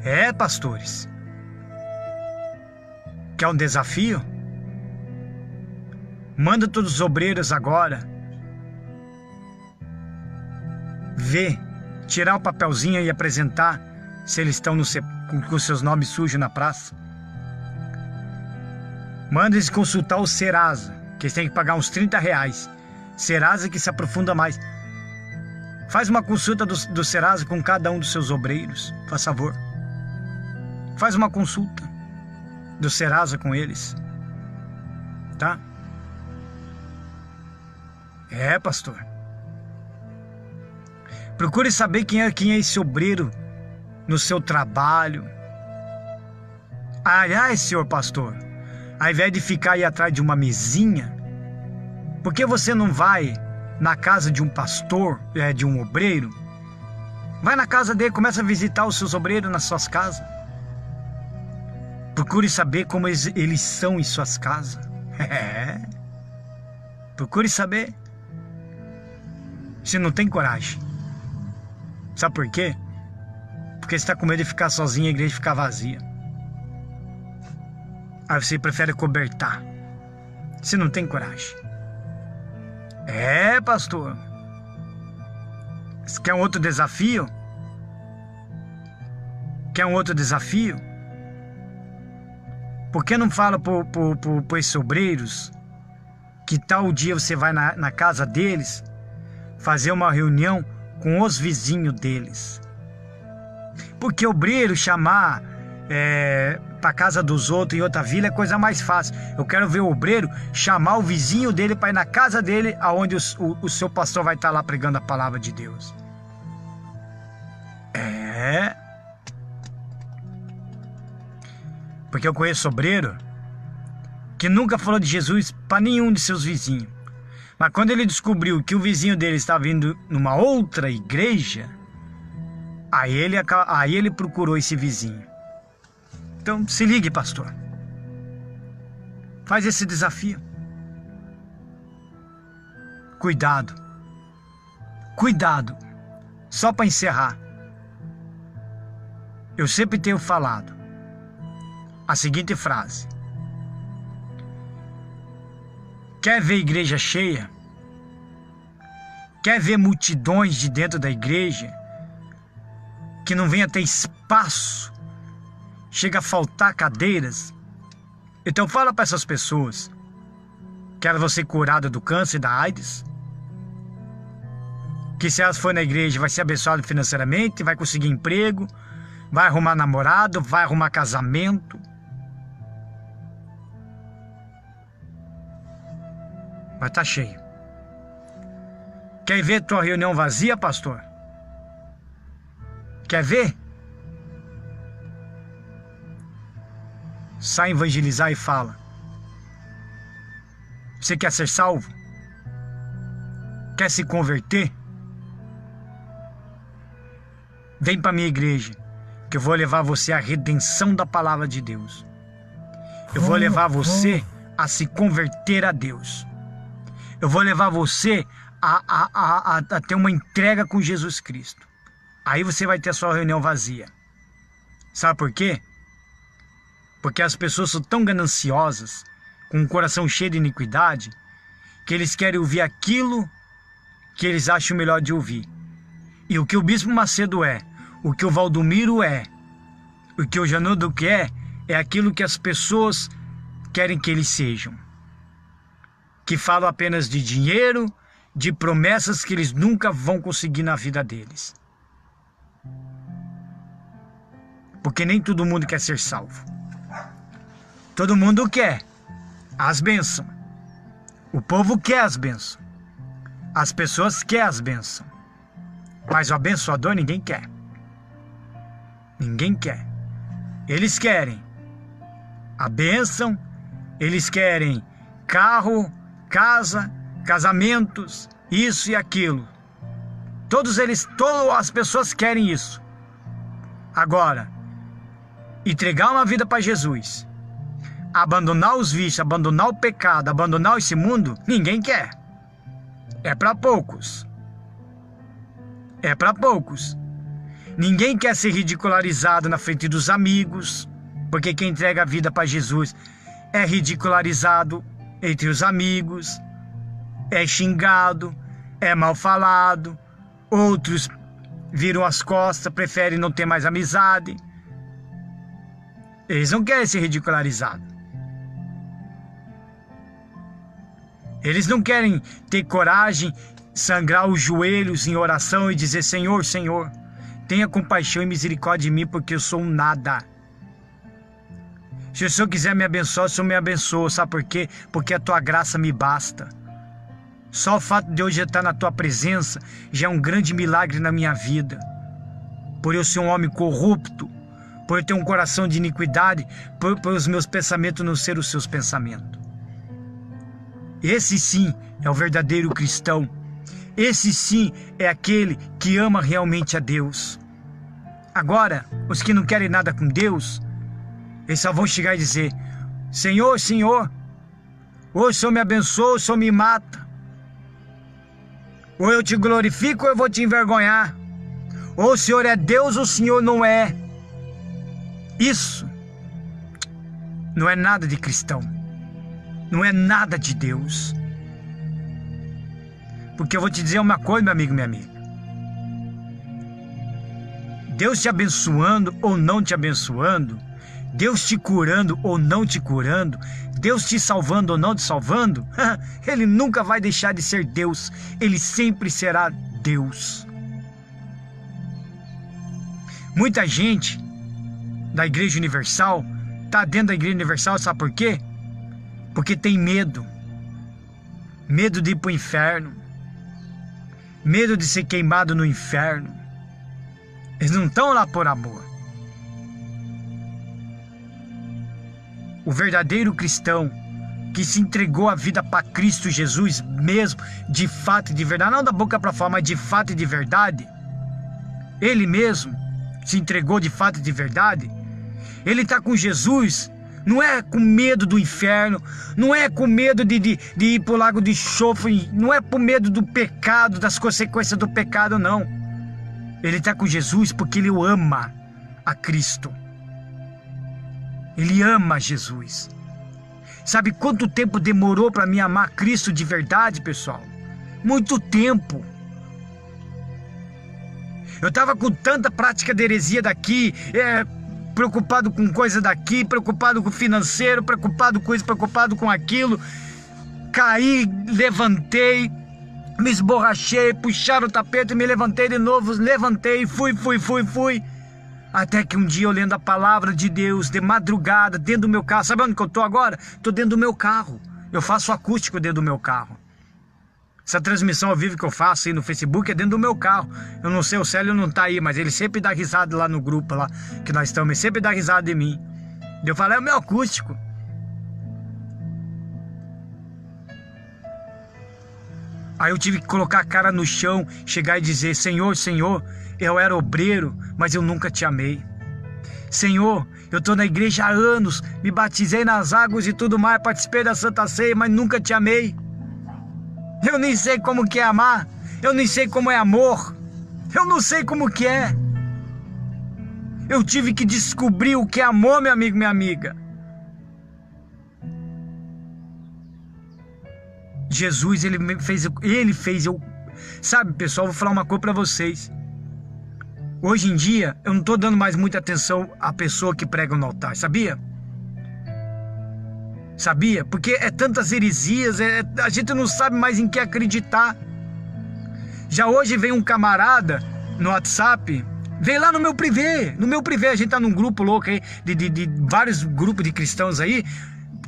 É, pastores. Quer um desafio? Manda todos os obreiros agora ver, tirar o papelzinho e apresentar se eles estão com seus nomes sujos na praça. Manda eles consultar o Serasa, que eles têm que pagar uns R$30. Serasa que se aprofunda mais. Faz uma consulta do Serasa com cada um dos seus obreiros, faz favor. Faz uma consulta do Serasa com eles. Tá? É, pastor. Procure saber quem é esse obreiro no seu trabalho. Aliás, senhor pastor, ao invés de ficar aí atrás de uma mesinha, por que você não vai na casa de um pastor, de um obreiro, vai na casa dele, começa a visitar os seus obreiros nas suas casas. Procure saber como eles são em suas casas. Procure saber. Você não tem coragem. Sabe por quê? Porque você está com medo de ficar sozinho e a igreja ficar vazia. Aí você prefere cobertar. Você não tem coragem. Pastor. Você quer um outro desafio? Quer um outro desafio? Por que não fala para esses obreiros que tal dia você vai na casa deles fazer uma reunião com os vizinhos deles? Porque obreiro chamar para casa dos outros em outra vila é coisa mais fácil. Eu quero ver o obreiro chamar o vizinho dele para ir na casa dele, aonde o seu pastor vai estar lá pregando a palavra de Deus. Porque eu conheço obreiro que nunca falou de Jesus para nenhum de seus vizinhos. Mas quando ele descobriu que o vizinho dele estava indo numa outra igreja, aí ele procurou esse vizinho. Então se ligue, pastor. Faz esse desafio. Cuidado. Cuidado. Só para encerrar. Eu sempre tenho falado a seguinte frase: quer ver igreja cheia? Quer ver multidões de dentro da igreja que não venha ter espaço, chega a faltar cadeiras? Então fala para essas pessoas que elas vão ser curadas do câncer e da AIDS, que se elas forem na igreja vai ser abençoado financeiramente, vai conseguir emprego, vai arrumar namorado, vai arrumar casamento. Vai estar cheio. Quer ver tua reunião vazia, pastor? Quer ver? Sai evangelizar e fala. Você quer ser salvo? Quer se converter? Vem para minha igreja, que eu vou levar você à redenção da palavra de Deus. Eu vou levar você a se converter a Deus. Eu vou levar você a ter uma entrega com Jesus Cristo. Aí você vai ter a sua reunião vazia. Sabe por quê? Porque as pessoas são tão gananciosas, com um coração cheio de iniquidade, que eles querem ouvir aquilo que eles acham melhor de ouvir. E o que o Bispo Macedo é, o que o Valdomiro é, o que o Janudo quer, é aquilo que as pessoas querem que eles sejam. Que falam apenas de dinheiro, de promessas que eles nunca vão conseguir na vida deles. Porque nem todo mundo quer ser salvo. Todo mundo quer as bênçãos. O povo quer as bênçãos. As pessoas querem as bênçãos. Mas o abençoador ninguém quer. Ninguém quer. Eles querem a bênção, eles querem carro, casa, casamentos, isso e aquilo. Todas as pessoas querem isso. Agora, entregar uma vida para Jesus, abandonar os vícios, abandonar o pecado, abandonar esse mundo, ninguém quer. É para poucos. É para poucos. Ninguém quer ser ridicularizado na frente dos amigos, porque quem entrega a vida para Jesus é ridicularizado entre os amigos, é xingado, é mal falado, outros viram as costas, preferem não ter mais amizade. Eles não querem ser ridicularizados. Eles não querem ter coragem, sangrar os joelhos em oração e dizer: Senhor, Senhor, tenha compaixão e misericórdia de mim, porque eu sou um nada. Se o Senhor quiser me abençoar, o Senhor me abençoa. Sabe por quê? Porque a tua graça me basta. Só o fato de hoje estar na tua presença já é um grande milagre na minha vida. Por eu ser um homem corrupto, por eu ter um coração de iniquidade, por os meus pensamentos não serem os seus pensamentos. Esse sim é o verdadeiro cristão. Esse sim é aquele que ama realmente a Deus. Agora, os que não querem nada com Deus, eles só vão chegar e dizer: Senhor, Senhor, ou o Senhor me abençoa, ou o Senhor me mata. Ou eu te glorifico, ou eu vou te envergonhar. Ou o Senhor é Deus, ou o Senhor não é. Isso não é nada de cristão. Não é nada de Deus. Porque eu vou te dizer uma coisa, meu amigo, minha amiga. Deus te abençoando ou não te abençoando, Deus te curando ou não te curando, Deus te salvando ou não te salvando, Ele nunca vai deixar de ser Deus. Ele sempre será Deus. Muita gente da Igreja Universal está dentro da Igreja Universal, sabe por quê? Porque tem medo. Medo de ir para o inferno. Medo de ser queimado no inferno. Eles não estão lá por amor. O verdadeiro cristão que se entregou a vida para Cristo Jesus mesmo, de fato e de verdade, não da boca para fora, mas de fato e de verdade, ele mesmo se entregou de fato e de verdade, ele está com Jesus, não é com medo do inferno, não é com medo de ir para o lago de enxofre, não é por medo do pecado, das consequências do pecado, não. Ele está com Jesus porque ele ama a Cristo. Ele ama Jesus. Sabe quanto tempo demorou para mim amar Cristo de verdade, pessoal? Muito tempo. Eu estava com tanta prática de heresia daqui, preocupado com coisa daqui, preocupado com o financeiro, preocupado com isso, preocupado com aquilo. Caí, levantei, me esborrachei, puxaram o tapete, me levantei de novo, levantei, fui. Até que um dia eu lendo a palavra de Deus, de madrugada, dentro do meu carro. Sabe onde que eu estou agora? Estou dentro do meu carro. Eu faço acústico dentro do meu carro. Essa transmissão ao vivo que eu faço aí no Facebook é dentro do meu carro. Eu não sei, o Célio não está aí, mas ele sempre dá risada lá no grupo lá que nós estamos. Ele sempre dá risada de mim. Eu falo, é o meu acústico. Aí eu tive que colocar a cara no chão, chegar e dizer: Senhor, Senhor, eu era obreiro, mas eu nunca te amei. Senhor, eu estou na igreja há anos, me batizei nas águas e tudo mais, participei da Santa Ceia, mas nunca te amei. Eu nem sei como que é amar, eu nem sei como é amor, eu não sei como que é. Eu tive que descobrir o que é amor, meu amigo, minha amiga. Jesus, ele fez eu... Sabe, pessoal, vou falar uma coisa para vocês. Hoje em dia, eu não estou dando mais muita atenção à pessoa que prega no altar, sabia? Sabia? Porque é tantas heresias, a gente não sabe mais em que acreditar. Já hoje vem um camarada no WhatsApp, vem lá no meu privê, a gente tá num grupo louco aí, de vários grupos de cristãos aí,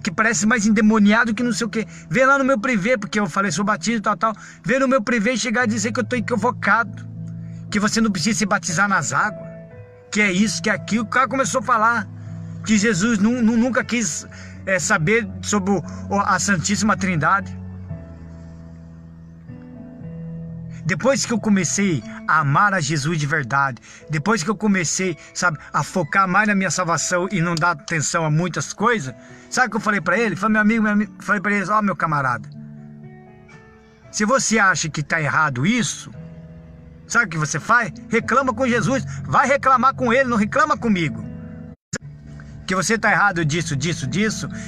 que parece mais endemoniado que não sei o que. Vem lá no meu privê, porque eu falei, sou batismo e tal. Vem no meu privê e chegar a dizer que eu estou equivocado, que você não precisa se batizar nas águas, que é isso, que é aquilo. O cara começou a falar que Jesus nunca quis saber sobre a Santíssima Trindade. Depois que eu comecei a amar a Jesus de verdade, depois que eu comecei, sabe, a focar mais na minha salvação e não dar atenção a muitas coisas, sabe o que eu falei para ele? Falei, meu amigo, falei para ele: ó, meu camarada, se você acha que está errado isso, sabe o que você faz? Reclama com Jesus, vai reclamar com ele, não reclama comigo. Que você está errado disso,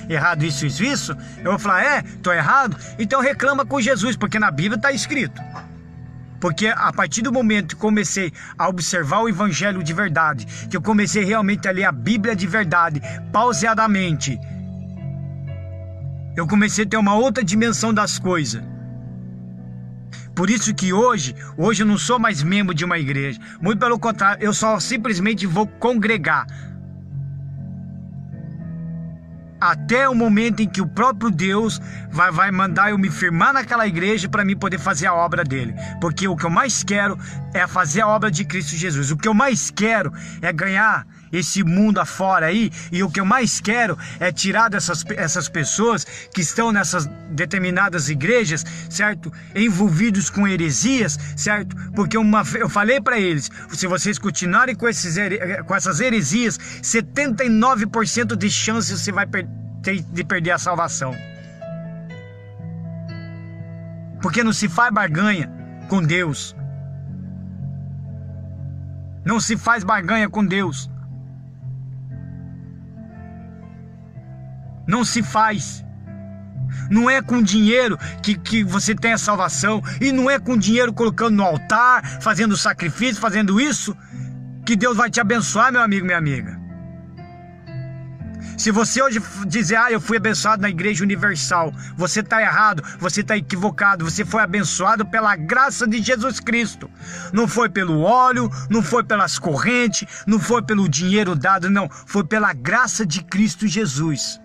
errado isso, eu vou falar, estou errado, então reclama com Jesus, porque na Bíblia está escrito. Porque a partir do momento que comecei a observar o Evangelho de verdade, que eu comecei realmente a ler a Bíblia de verdade, pausadamente, eu comecei a ter uma outra dimensão das coisas. Por isso que hoje eu não sou mais membro de uma igreja. Muito pelo contrário, eu só simplesmente vou congregar. Até o momento em que o próprio Deus vai mandar eu me firmar naquela igreja para mim poder fazer a obra dele. Porque o que eu mais quero é fazer a obra de Cristo Jesus. O que eu mais quero é ganhar esse mundo afora aí, e o que eu mais quero é tirar essas pessoas que estão nessas determinadas igrejas, certo? Envolvidos com heresias, certo? Porque eu falei para eles, se vocês continuarem com essas heresias, 79% de chance você vai ter de perder a salvação. Porque não se faz barganha com Deus. Não se faz barganha com Deus. Não se faz. Não é com dinheiro que você tem a salvação. E não é com dinheiro colocando no altar, fazendo sacrifício, fazendo isso, que Deus vai te abençoar, meu amigo, minha amiga. Se você hoje dizer, eu fui abençoado na Igreja Universal, você está errado, você está equivocado. Você foi abençoado pela graça de Jesus Cristo. Não foi pelo óleo, não foi pelas correntes, não foi pelo dinheiro dado, não. Foi pela graça de Cristo Jesus.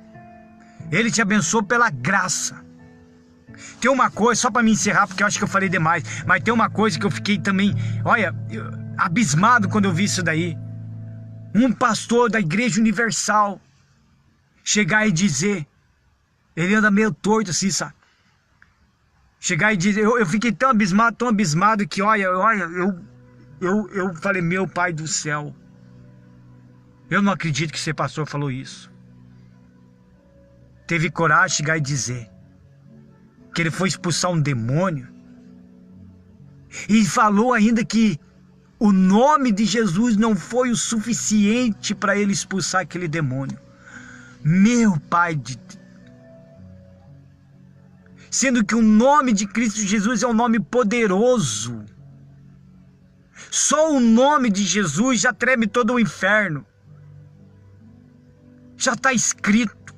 Ele te abençoou pela graça. Tem uma coisa, só para me encerrar, porque eu acho que eu falei demais, mas tem uma coisa que eu fiquei também, abismado quando eu vi isso daí. Um pastor da Igreja Universal chegar e dizer, ele anda meio torto assim, sabe? Chegar e dizer, eu fiquei tão abismado que, eu falei, meu Pai do céu, eu não acredito que esse pastor falou isso. Teve coragem de chegar e dizer que ele foi expulsar um demônio. E falou ainda que o nome de Jesus não foi o suficiente para ele expulsar aquele demônio. Meu Pai de Deus. Sendo que o nome de Cristo Jesus é um nome poderoso. Só o nome de Jesus já treme todo o inferno. Já está escrito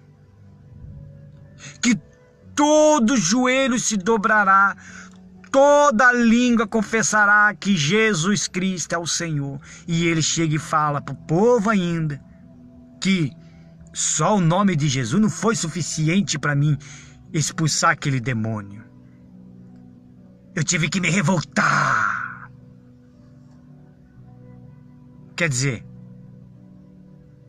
que todo joelho se dobrará, toda língua confessará que Jesus Cristo é o Senhor. E ele chega e fala para o povo ainda que só o nome de Jesus não foi suficiente para mim expulsar aquele demônio. Eu tive que me revoltar. Quer dizer,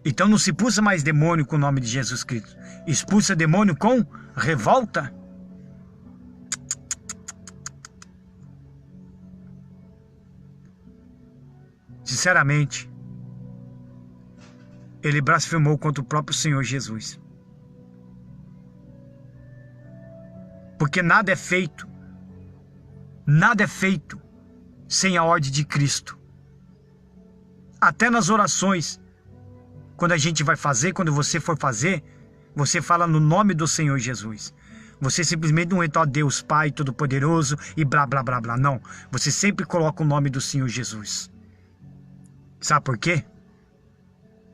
então não se expulsa mais demônio com o nome de Jesus Cristo. Expulsa demônio com revolta. Sinceramente, ele blasfemou contra o próprio Senhor Jesus. Porque nada é feito sem a ordem de Cristo. Até nas orações, quando a gente vai fazer, quando você for fazer, você fala no nome do Senhor Jesus. Você simplesmente não entra, ó Deus Pai Todo-Poderoso e blá blá blá blá. Não, você sempre coloca o nome do Senhor Jesus. Sabe por quê?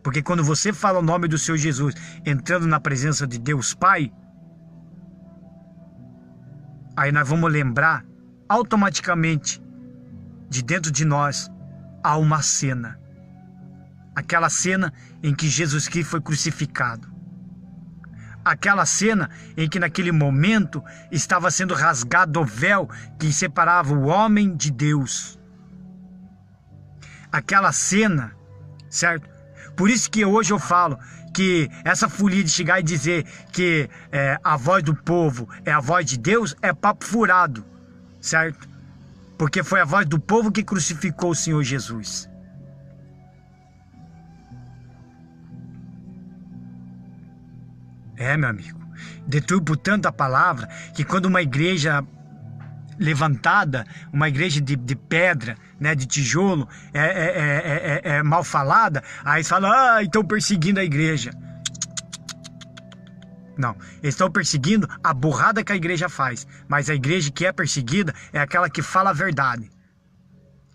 Porque quando você fala o nome do Senhor Jesus, entrando na presença de Deus Pai, aí nós vamos lembrar automaticamente, de dentro de nós, há uma cena. Aquela cena em que Jesus Cristo foi crucificado. Aquela cena em que naquele momento estava sendo rasgado o véu que separava o homem de Deus. Aquela cena, certo? Por isso que hoje eu falo que essa folia de chegar e dizer que a voz do povo é a voz de Deus é papo furado, certo? Porque foi a voz do povo que crucificou o Senhor Jesus. Meu amigo, deturpa por tanta palavra que quando uma igreja levantada, uma igreja de pedra, né, de tijolo, é mal falada, aí fala, estão perseguindo a igreja. Não, eles estão perseguindo a burrada que a igreja faz, mas a igreja que é perseguida é aquela que fala a verdade.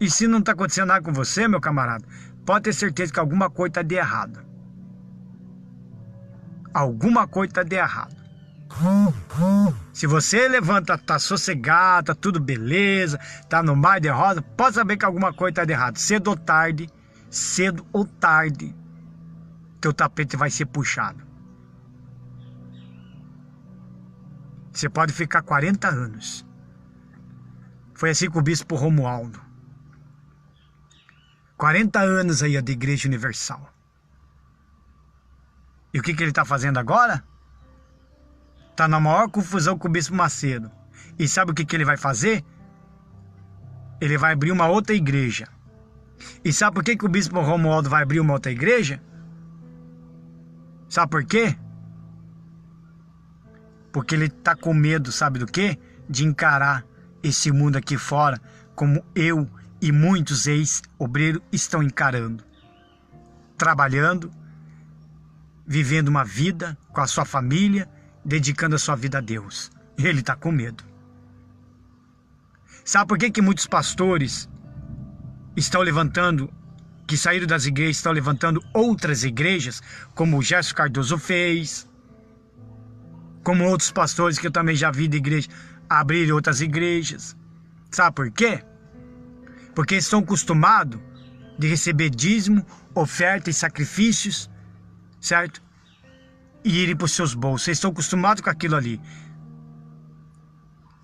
E se não está acontecendo nada com você, meu camarada, pode ter certeza que alguma coisa está de errado. Alguma coisa está de errado. Se você levanta, tá sossegado, tá tudo beleza, tá no mar de rosa, pode saber que alguma coisa tá de errado. Cedo ou tarde, teu tapete vai ser puxado. Você pode ficar 40 anos. Foi assim com o bispo Romualdo. 40 anos aí da Igreja Universal. E o que ele está fazendo agora? Está na maior confusão com o Bispo Macedo. E sabe o que ele vai fazer? Ele vai abrir uma outra igreja. E sabe por que o Bispo Romualdo vai abrir uma outra igreja? Sabe por quê? Porque ele está com medo, sabe do quê? De encarar esse mundo aqui fora, como eu e muitos ex-obreiros estão encarando. Trabalhando, vivendo uma vida com a sua família, dedicando a sua vida a Deus. Ele está com medo. Sabe por que muitos pastores estão levantando, que saíram das igrejas, estão levantando outras igrejas, como o Gerson Cardoso fez, como outros pastores que eu também já vi da igreja abrir outras igrejas? Sabe por quê? Porque estão acostumados de receber dízimo, oferta e sacrifícios, certo? E irem para os seus bolsos. Eles estão acostumados com aquilo ali.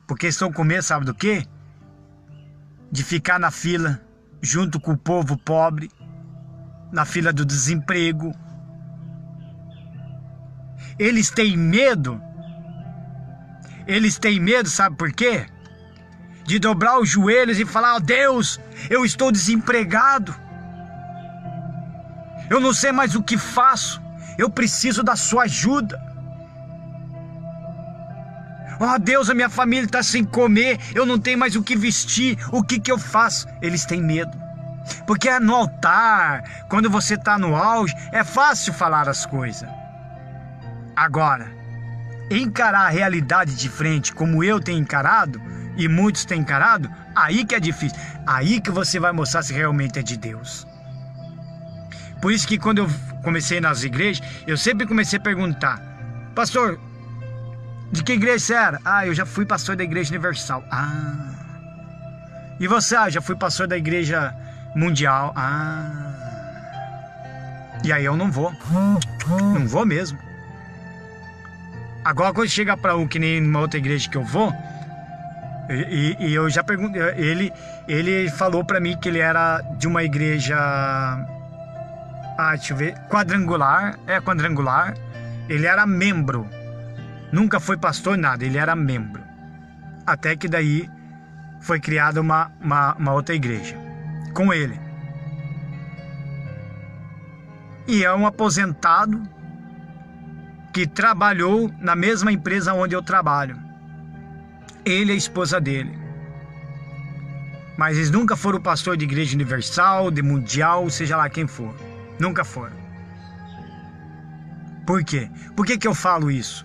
Porque estão com medo, sabe do quê? De ficar na fila junto com o povo pobre, na fila do desemprego. Eles têm medo. Eles têm medo, sabe por quê? De dobrar os joelhos e falar: oh, Deus, eu estou desempregado. Eu não sei mais o que faço. Eu preciso da sua ajuda. Oh Deus, a minha família está sem comer. Eu não tenho mais o que vestir. O que eu faço? Eles têm medo. Porque no altar, quando você está no auge, é fácil falar as coisas. Agora, encarar a realidade de frente, como eu tenho encarado, e muitos têm encarado, aí que é difícil. Aí que você vai mostrar se realmente é de Deus. Por isso que quando eu comecei nas igrejas, eu sempre comecei a perguntar: pastor, de que igreja você era? Ah, eu já fui pastor da Igreja Universal. Ah. E você? Ah, já fui pastor da Igreja Mundial. Ah. E aí eu não vou. Não vou mesmo. Agora quando chega para que nem numa outra igreja que eu vou, e eu já perguntei, ele falou para mim que ele era de uma igreja, deixa eu ver, quadrangular. Ele era membro. Nunca foi pastor, nada, ele era membro. Até que daí foi criada uma outra igreja com ele. E é um aposentado que trabalhou na mesma empresa onde eu trabalho. Ele e a esposa dele. Mas eles nunca foram pastor de Igreja Universal, de Mundial, seja lá quem for. Nunca foram. Por quê? Por que eu falo isso?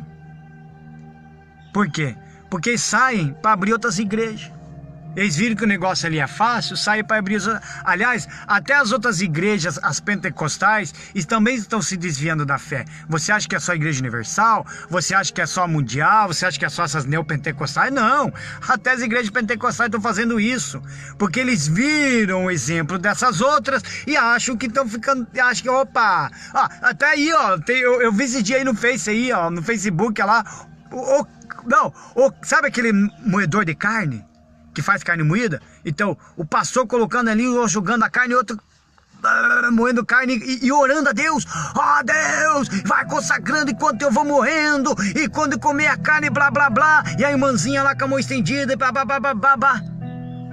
Por quê? Porque eles saem para abrir outras igrejas. Eles viram que o negócio ali é fácil, saem para abrir. Aliás, até as outras igrejas, as pentecostais, também estão se desviando da fé. Você acha que é só a Igreja Universal? Você acha que é só a Mundial? Você acha que é só essas neopentecostais? Não! Até as igrejas pentecostais estão fazendo isso. Porque eles viram o exemplo dessas outras e acham que estão ficando. Acham que, opa! Até aí, ó. Eu vi esse dia aí no Face aí, ó. No Facebook, ó, lá. Sabe aquele moedor de carne? Que faz carne moída? Então, o pastor colocando ali, jogando a carne, e outro moendo carne e orando a Deus. Deus, vai consagrando enquanto eu vou morrendo, e quando comer a carne, blá, blá, blá, e a irmãzinha lá com a mão estendida, e blá, blá, blá, blá, blá, blá.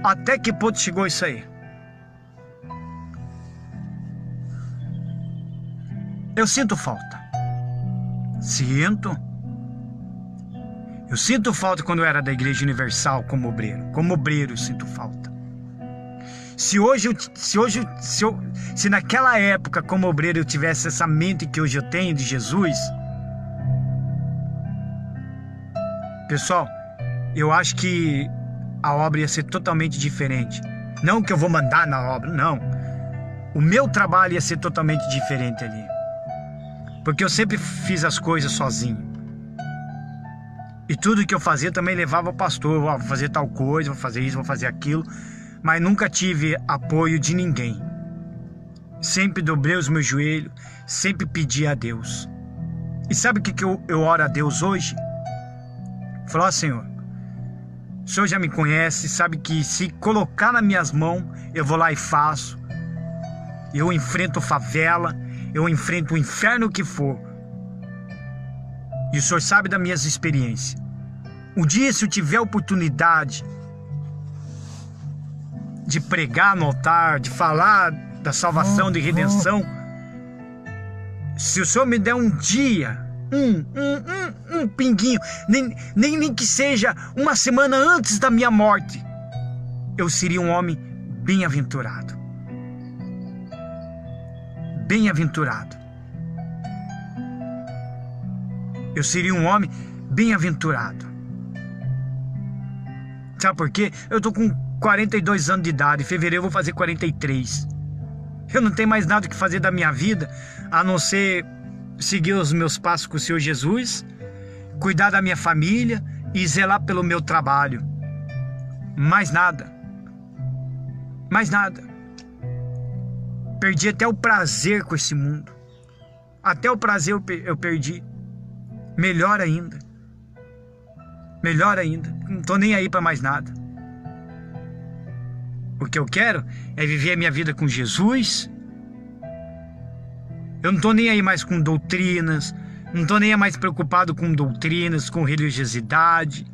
Até que ponto chegou isso aí? Eu sinto falta. Eu sinto falta quando eu era da Igreja Universal como obreiro. Como obreiro eu sinto falta. Se naquela época como obreiro eu tivesse essa mente que hoje eu tenho de Jesus, pessoal, eu acho que a obra ia ser totalmente diferente. Não que eu vou mandar na obra, não. O meu trabalho ia ser totalmente diferente ali. Porque eu sempre fiz as coisas sozinho. E tudo que eu fazia também levava ao pastor. Vou fazer tal coisa, vou fazer isso, vou fazer aquilo. Mas nunca tive apoio de ninguém. Sempre dobrei os meus joelhos, sempre pedi a Deus. E sabe o que eu oro a Deus hoje? Falou: Senhor, o Senhor já me conhece, sabe que se colocar nas minhas mãos, eu vou lá e faço. Eu enfrento favela, eu enfrento o inferno que for, E o Senhor sabe das minhas experiências. Um dia, se eu tiver oportunidade de pregar no altar, de falar da salvação, de redenção, se o Senhor me der um dia, um pinguinho, nem que seja uma semana antes da minha morte, eu seria um homem bem-aventurado. Bem-aventurado. Eu seria um homem bem-aventurado. Sabe por quê? Eu tô com 42 anos de idade. Em fevereiro eu vou fazer 43. Eu não tenho mais nada que fazer da minha vida a não ser seguir os meus passos com o Senhor Jesus, cuidar da minha família e zelar pelo meu trabalho. Mais nada. Mais nada. Perdi até o prazer com esse mundo. Até o prazer eu perdi. Melhor ainda. Melhor ainda. Não tô nem aí para mais nada. O que eu quero é viver a minha vida com Jesus. Eu não tô nem aí mais com doutrinas. Não tô nem aí mais preocupado com doutrinas, com religiosidade.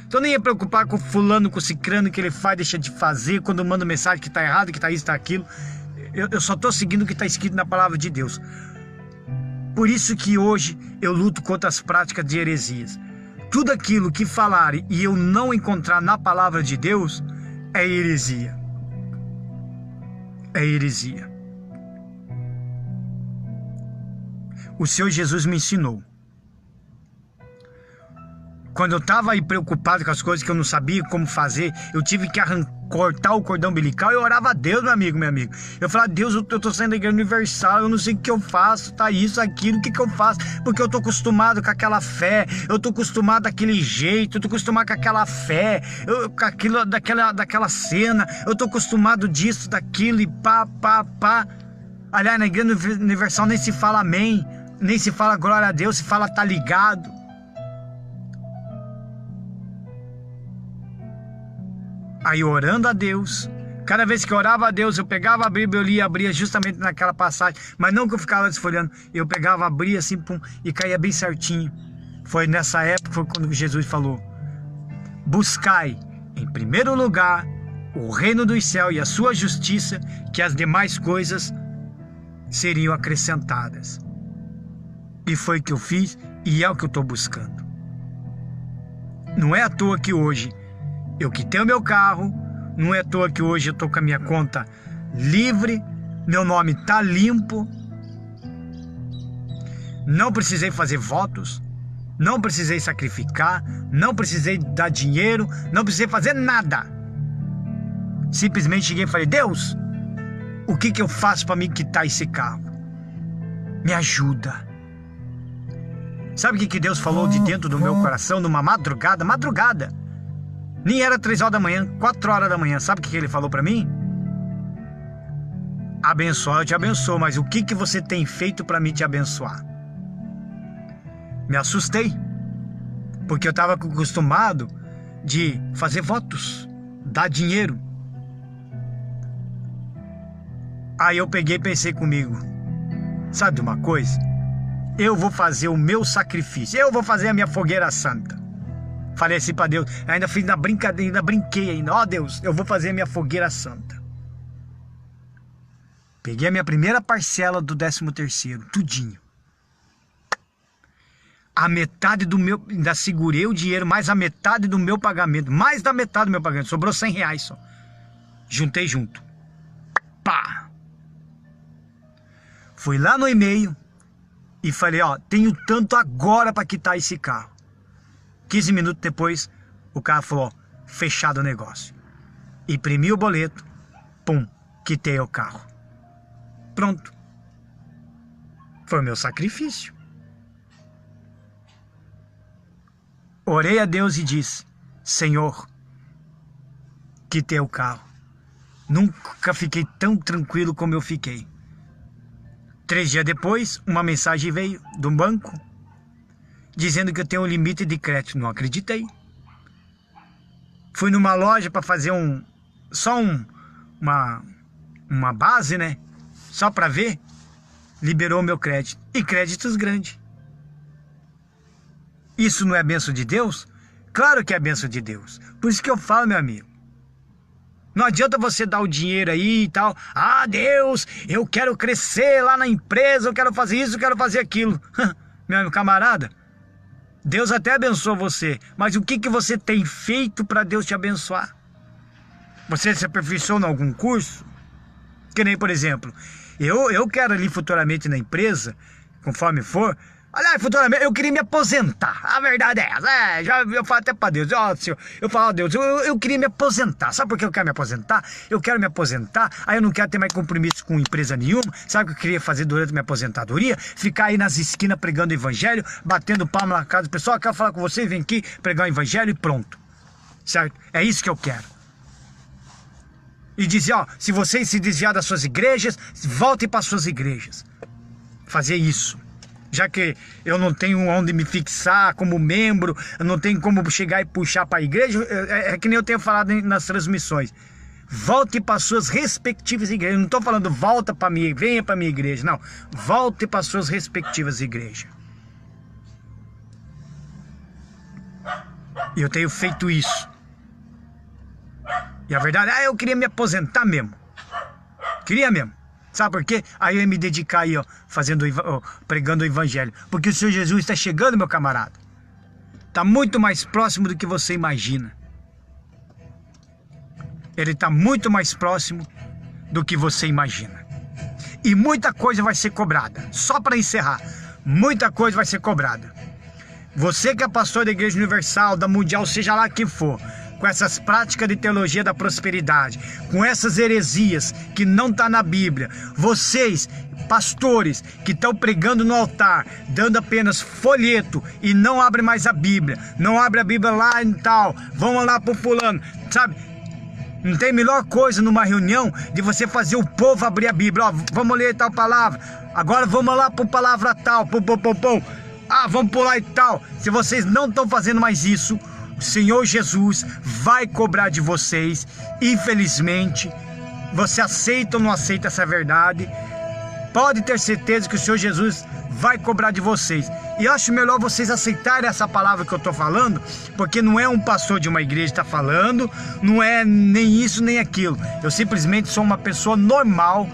Tô nem aí preocupado com fulano, com cicrano, que ele faz, deixa de fazer, quando manda mensagem que tá errado, que tá isso, tá aquilo. Eu só tô seguindo o que tá escrito na palavra de Deus. Por isso que hoje eu luto contra as práticas de heresias. Tudo aquilo que falarem e eu não encontrar na palavra de Deus é heresia. É heresia. O Senhor Jesus me ensinou. Quando eu estava aí preocupado com as coisas que eu não sabia como fazer, eu tive que cortar o cordão umbilical e eu orava a Deus, meu amigo. Eu falava, Deus, eu tô saindo da Igreja Universal, eu não sei o que eu faço, tá isso, aquilo, o que eu faço? Porque eu tô acostumado com aquela fé, eu tô acostumado daquele jeito, eu tô acostumado com aquela fé, com aquilo, daquela cena, eu tô acostumado disso, daquilo e pá. Aliás, na Igreja Universal nem se fala amém, nem se fala glória a Deus, se fala tá ligado. Aí orando a Deus, cada vez que eu orava a Deus, eu pegava a Bíblia, eu lia e abria justamente naquela passagem, mas não que eu ficava desfolhando, eu pegava, abria assim, pum, e caía bem certinho. Foi nessa época, foi quando Jesus falou, buscai em primeiro lugar o reino dos céus e a sua justiça, que as demais coisas seriam acrescentadas. E foi o que eu fiz e é o que eu estou buscando. Não é à toa que hoje eu quitei o meu carro, não é à toa que hoje eu estou com a minha conta livre, meu nome está limpo, não precisei fazer votos, não precisei sacrificar, não precisei dar dinheiro, não precisei fazer nada. Simplesmente cheguei e falei, Deus, o que eu faço para me quitar esse carro? Me ajuda. Sabe o que Deus falou de dentro do meu coração numa madrugada? Nem era 3 horas da manhã, 4 horas da manhã. Sabe o que ele falou para mim? Abençoar, eu te abençoo, mas o que você tem feito para me te abençoar? Me assustei, porque eu estava acostumado de fazer votos, dar dinheiro. Aí eu peguei e pensei comigo, sabe de uma coisa? Eu vou fazer o meu sacrifício, eu vou fazer a minha fogueira santa. Falei assim para Deus, ainda fiz na brincadeira, ainda brinquei ainda. Ó Deus, eu vou fazer a minha fogueira santa. Peguei a minha primeira parcela do 13º, tudinho. A metade do meu, ainda segurei o dinheiro, mais a metade do meu pagamento, mais da metade do meu pagamento, sobrou R$100 só. Juntei junto. Pá! Fui lá no e-mail e falei, ó, tenho tanto agora para quitar esse carro. 15 minutos depois, o cara falou, fechado o negócio. Imprimi o boleto, pum, quitei o carro. Pronto. Foi o meu sacrifício. Orei a Deus e disse, Senhor, quitei o carro. Nunca fiquei tão tranquilo como eu fiquei. 3 dias depois, uma mensagem veio do banco, dizendo que eu tenho um limite de crédito. Não acreditei. Fui numa loja para fazer uma base, né? Só para ver. Liberou meu crédito. E créditos grandes. Isso não é bênção de Deus? Claro que é bênção de Deus. Por isso que eu falo, meu amigo. Não adianta você dar o dinheiro aí e tal. Ah, Deus, eu quero crescer lá na empresa, eu quero fazer isso, eu quero fazer aquilo. Meu camarada, Deus até abençoou você, mas o que você tem feito para Deus te abençoar? Você se aperfeiçoou em algum curso? Que nem, por exemplo, eu quero ali futuramente na empresa, conforme for. Olha, futuramente eu queria me aposentar. A verdade é essa. Eu falo até para Deus, ó, Senhor, eu falo, ó, Deus, eu queria me aposentar. Sabe por que eu quero me aposentar? Eu quero me aposentar, aí eu não quero ter mais compromisso com empresa nenhuma. Sabe o que eu queria fazer durante a minha aposentadoria? Ficar aí nas esquinas pregando o evangelho, batendo palma na casa do pessoal. Eu quero falar com você, vem aqui, pregar o evangelho e pronto. Certo? É isso que eu quero. E dizer, ó, se vocês se desviar das suas igrejas, voltem para as suas igrejas. Fazer isso. Já que eu não tenho onde me fixar como membro, eu não tenho como chegar e puxar para a igreja, é que nem eu tenho falado nas transmissões. Volte para as suas respectivas igrejas. Não estou falando volta para mim, venha para a minha igreja. Não, volte para as suas respectivas igrejas. E eu tenho feito isso. E a verdade é, eu queria me aposentar mesmo. Queria mesmo. Sabe por quê? Aí eu ia me dedicar aí, ó, pregando o evangelho. Porque o Senhor Jesus está chegando, meu camarada. Está muito mais próximo do que você imagina. Ele está muito mais próximo do que você imagina. E muita coisa vai ser cobrada. Só para encerrar, muita coisa vai ser cobrada. Você que é pastor da Igreja Universal, da Mundial, seja lá quem for, com essas práticas de teologia da prosperidade, com essas heresias que não está na Bíblia, vocês, pastores, que estão pregando no altar, dando apenas folheto e não abrem mais a Bíblia, não abre a Bíblia lá e tal, vão lá pro fulano, sabe? Não tem melhor coisa numa reunião de você fazer o povo abrir a Bíblia. Ó, vamos ler tal palavra, agora vamos lá para palavra tal, ah, vamos pular e tal. Se vocês não estão fazendo mais isso, o Senhor Jesus vai cobrar de vocês. Infelizmente, você aceita ou não aceita essa verdade, pode ter certeza que o Senhor Jesus vai cobrar de vocês. E eu acho melhor vocês aceitarem essa palavra que eu estou falando, porque não é um pastor de uma igreja que está falando, não é nem isso nem aquilo. Eu simplesmente sou uma pessoa normal,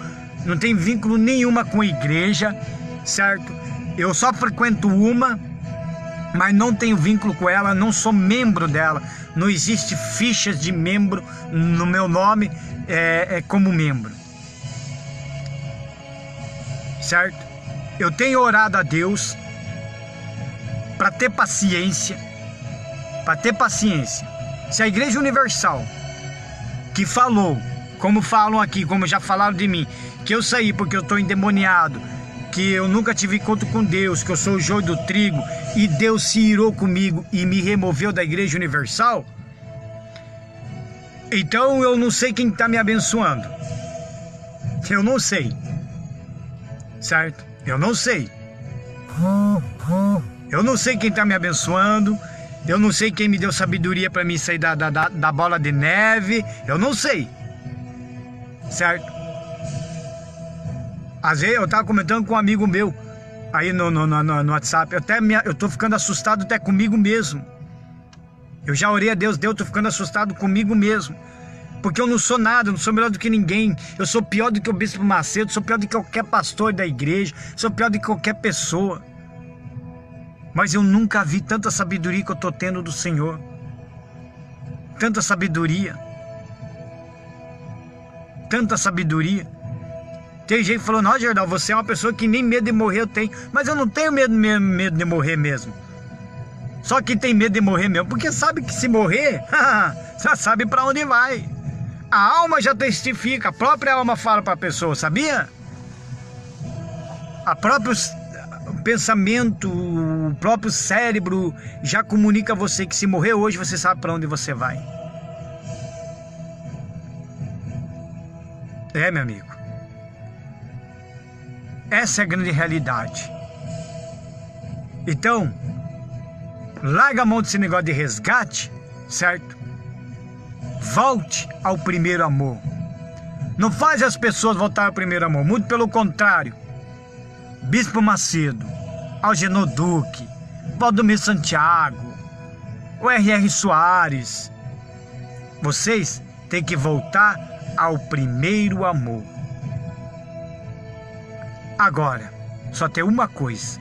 não tenho vínculo nenhuma com a igreja, certo? Eu só frequento uma, mas não tenho vínculo com ela, não sou membro dela, não existe fichas de membro no meu nome como membro, certo? Eu tenho orado a Deus para ter paciência, Se a Igreja Universal, que falou, como falam aqui, como já falaram de mim, que eu saí porque eu estou endemoniado, que eu nunca tive encontro com Deus, que eu sou o joio do trigo, e Deus se irou comigo e me removeu da Igreja Universal, então eu não sei quem está me abençoando. Eu não sei. Certo? Eu não sei. Eu não sei quem está me abençoando. Eu não sei quem me deu sabedoria para mim sair da bola de neve. Eu não sei. Certo? Às vezes eu estava comentando com um amigo meu aí no WhatsApp. Eu tô ficando assustado até comigo mesmo. Eu já orei a Deus, eu tô ficando assustado comigo mesmo. Porque eu não sou nada, eu não sou melhor do que ninguém. Eu sou pior do que o Bispo Macedo, sou pior do que qualquer pastor da igreja, sou pior do que qualquer pessoa. Mas eu nunca vi tanta sabedoria que eu tô tendo do Senhor. Tanta sabedoria. Tanta sabedoria. Tem gente falando, ó, Jordão, você é uma pessoa que nem medo de morrer eu tenho. Mas eu não tenho medo de morrer mesmo. Só que tem medo de morrer mesmo, porque sabe que se morrer, já sabe para onde vai. A alma já testifica, a própria alma fala para a pessoa, sabia? O próprio pensamento, o próprio cérebro já comunica a você que se morrer hoje, você sabe para onde você vai. É, meu amigo. Essa é a grande realidade. Então, larga a mão desse negócio de resgate, certo? Volte ao primeiro amor. Não faz as pessoas voltar ao primeiro amor, muito pelo contrário. Bispo Macedo, Algenor Duque, Valdomiro Santiago, o R.R. Soares. Vocês têm que voltar ao primeiro amor. Agora, só tem uma coisa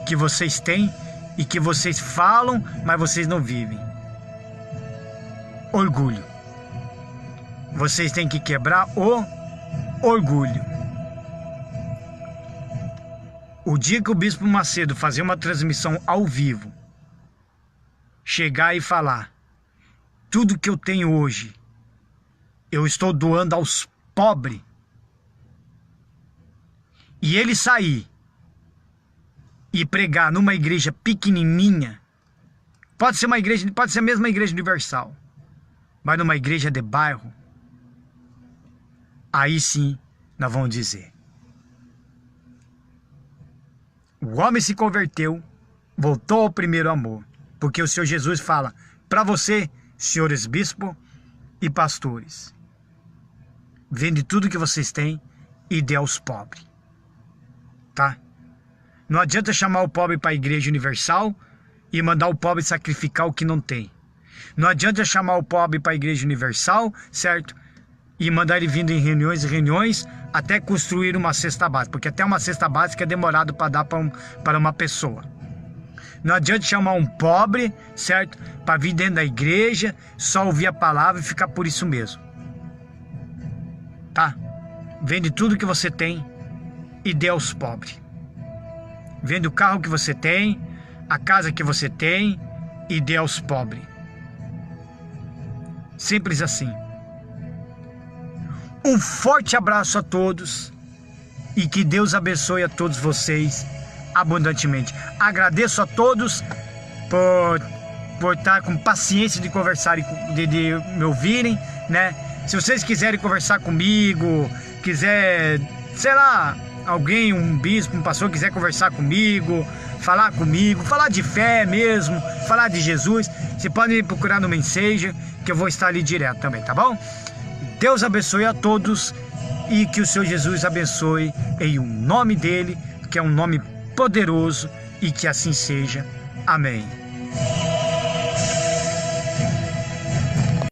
que vocês têm e que vocês falam, mas vocês não vivem: orgulho. Vocês têm que quebrar o orgulho. O dia que o Bispo Macedo fazer uma transmissão ao vivo, chegar e falar: tudo que eu tenho hoje, eu estou doando aos pobres, e ele sair e pregar numa igreja pequenininha, pode ser uma igreja, pode ser a mesma igreja universal, mas numa igreja de bairro, aí sim nós vamos dizer: o homem se converteu, voltou ao primeiro amor, porque o Senhor Jesus fala para você, senhores bispos e pastores: vende tudo que vocês têm e dê aos pobres, tá? Não adianta chamar o pobre para a igreja universal e mandar o pobre sacrificar o que não tem. Não adianta chamar o pobre para a igreja universal, certo? E mandar ele vindo em reuniões e reuniões até construir uma cesta básica, porque até uma cesta básica é demorado para dar para uma pessoa. Não adianta chamar um pobre, certo? Para vir dentro da igreja, só ouvir a palavra e ficar por isso mesmo, tá? Vende tudo que você tem e dê aos pobres. Vende o carro que você tem, a casa que você tem e dê aos pobres. Simples assim. Um forte abraço a todos e que Deus abençoe a todos vocês abundantemente. Agradeço a todos por estar com paciência de conversar, de me ouvirem, né? Se vocês quiserem conversar comigo, quiser, sei lá, alguém, um bispo, um pastor quiser conversar comigo, falar de fé mesmo, falar de Jesus, você pode me procurar no Messenger, que eu vou estar ali direto também, tá bom? Deus abençoe a todos e que o Senhor Jesus abençoe em nome dele, que é um nome poderoso, e que assim seja. Amém.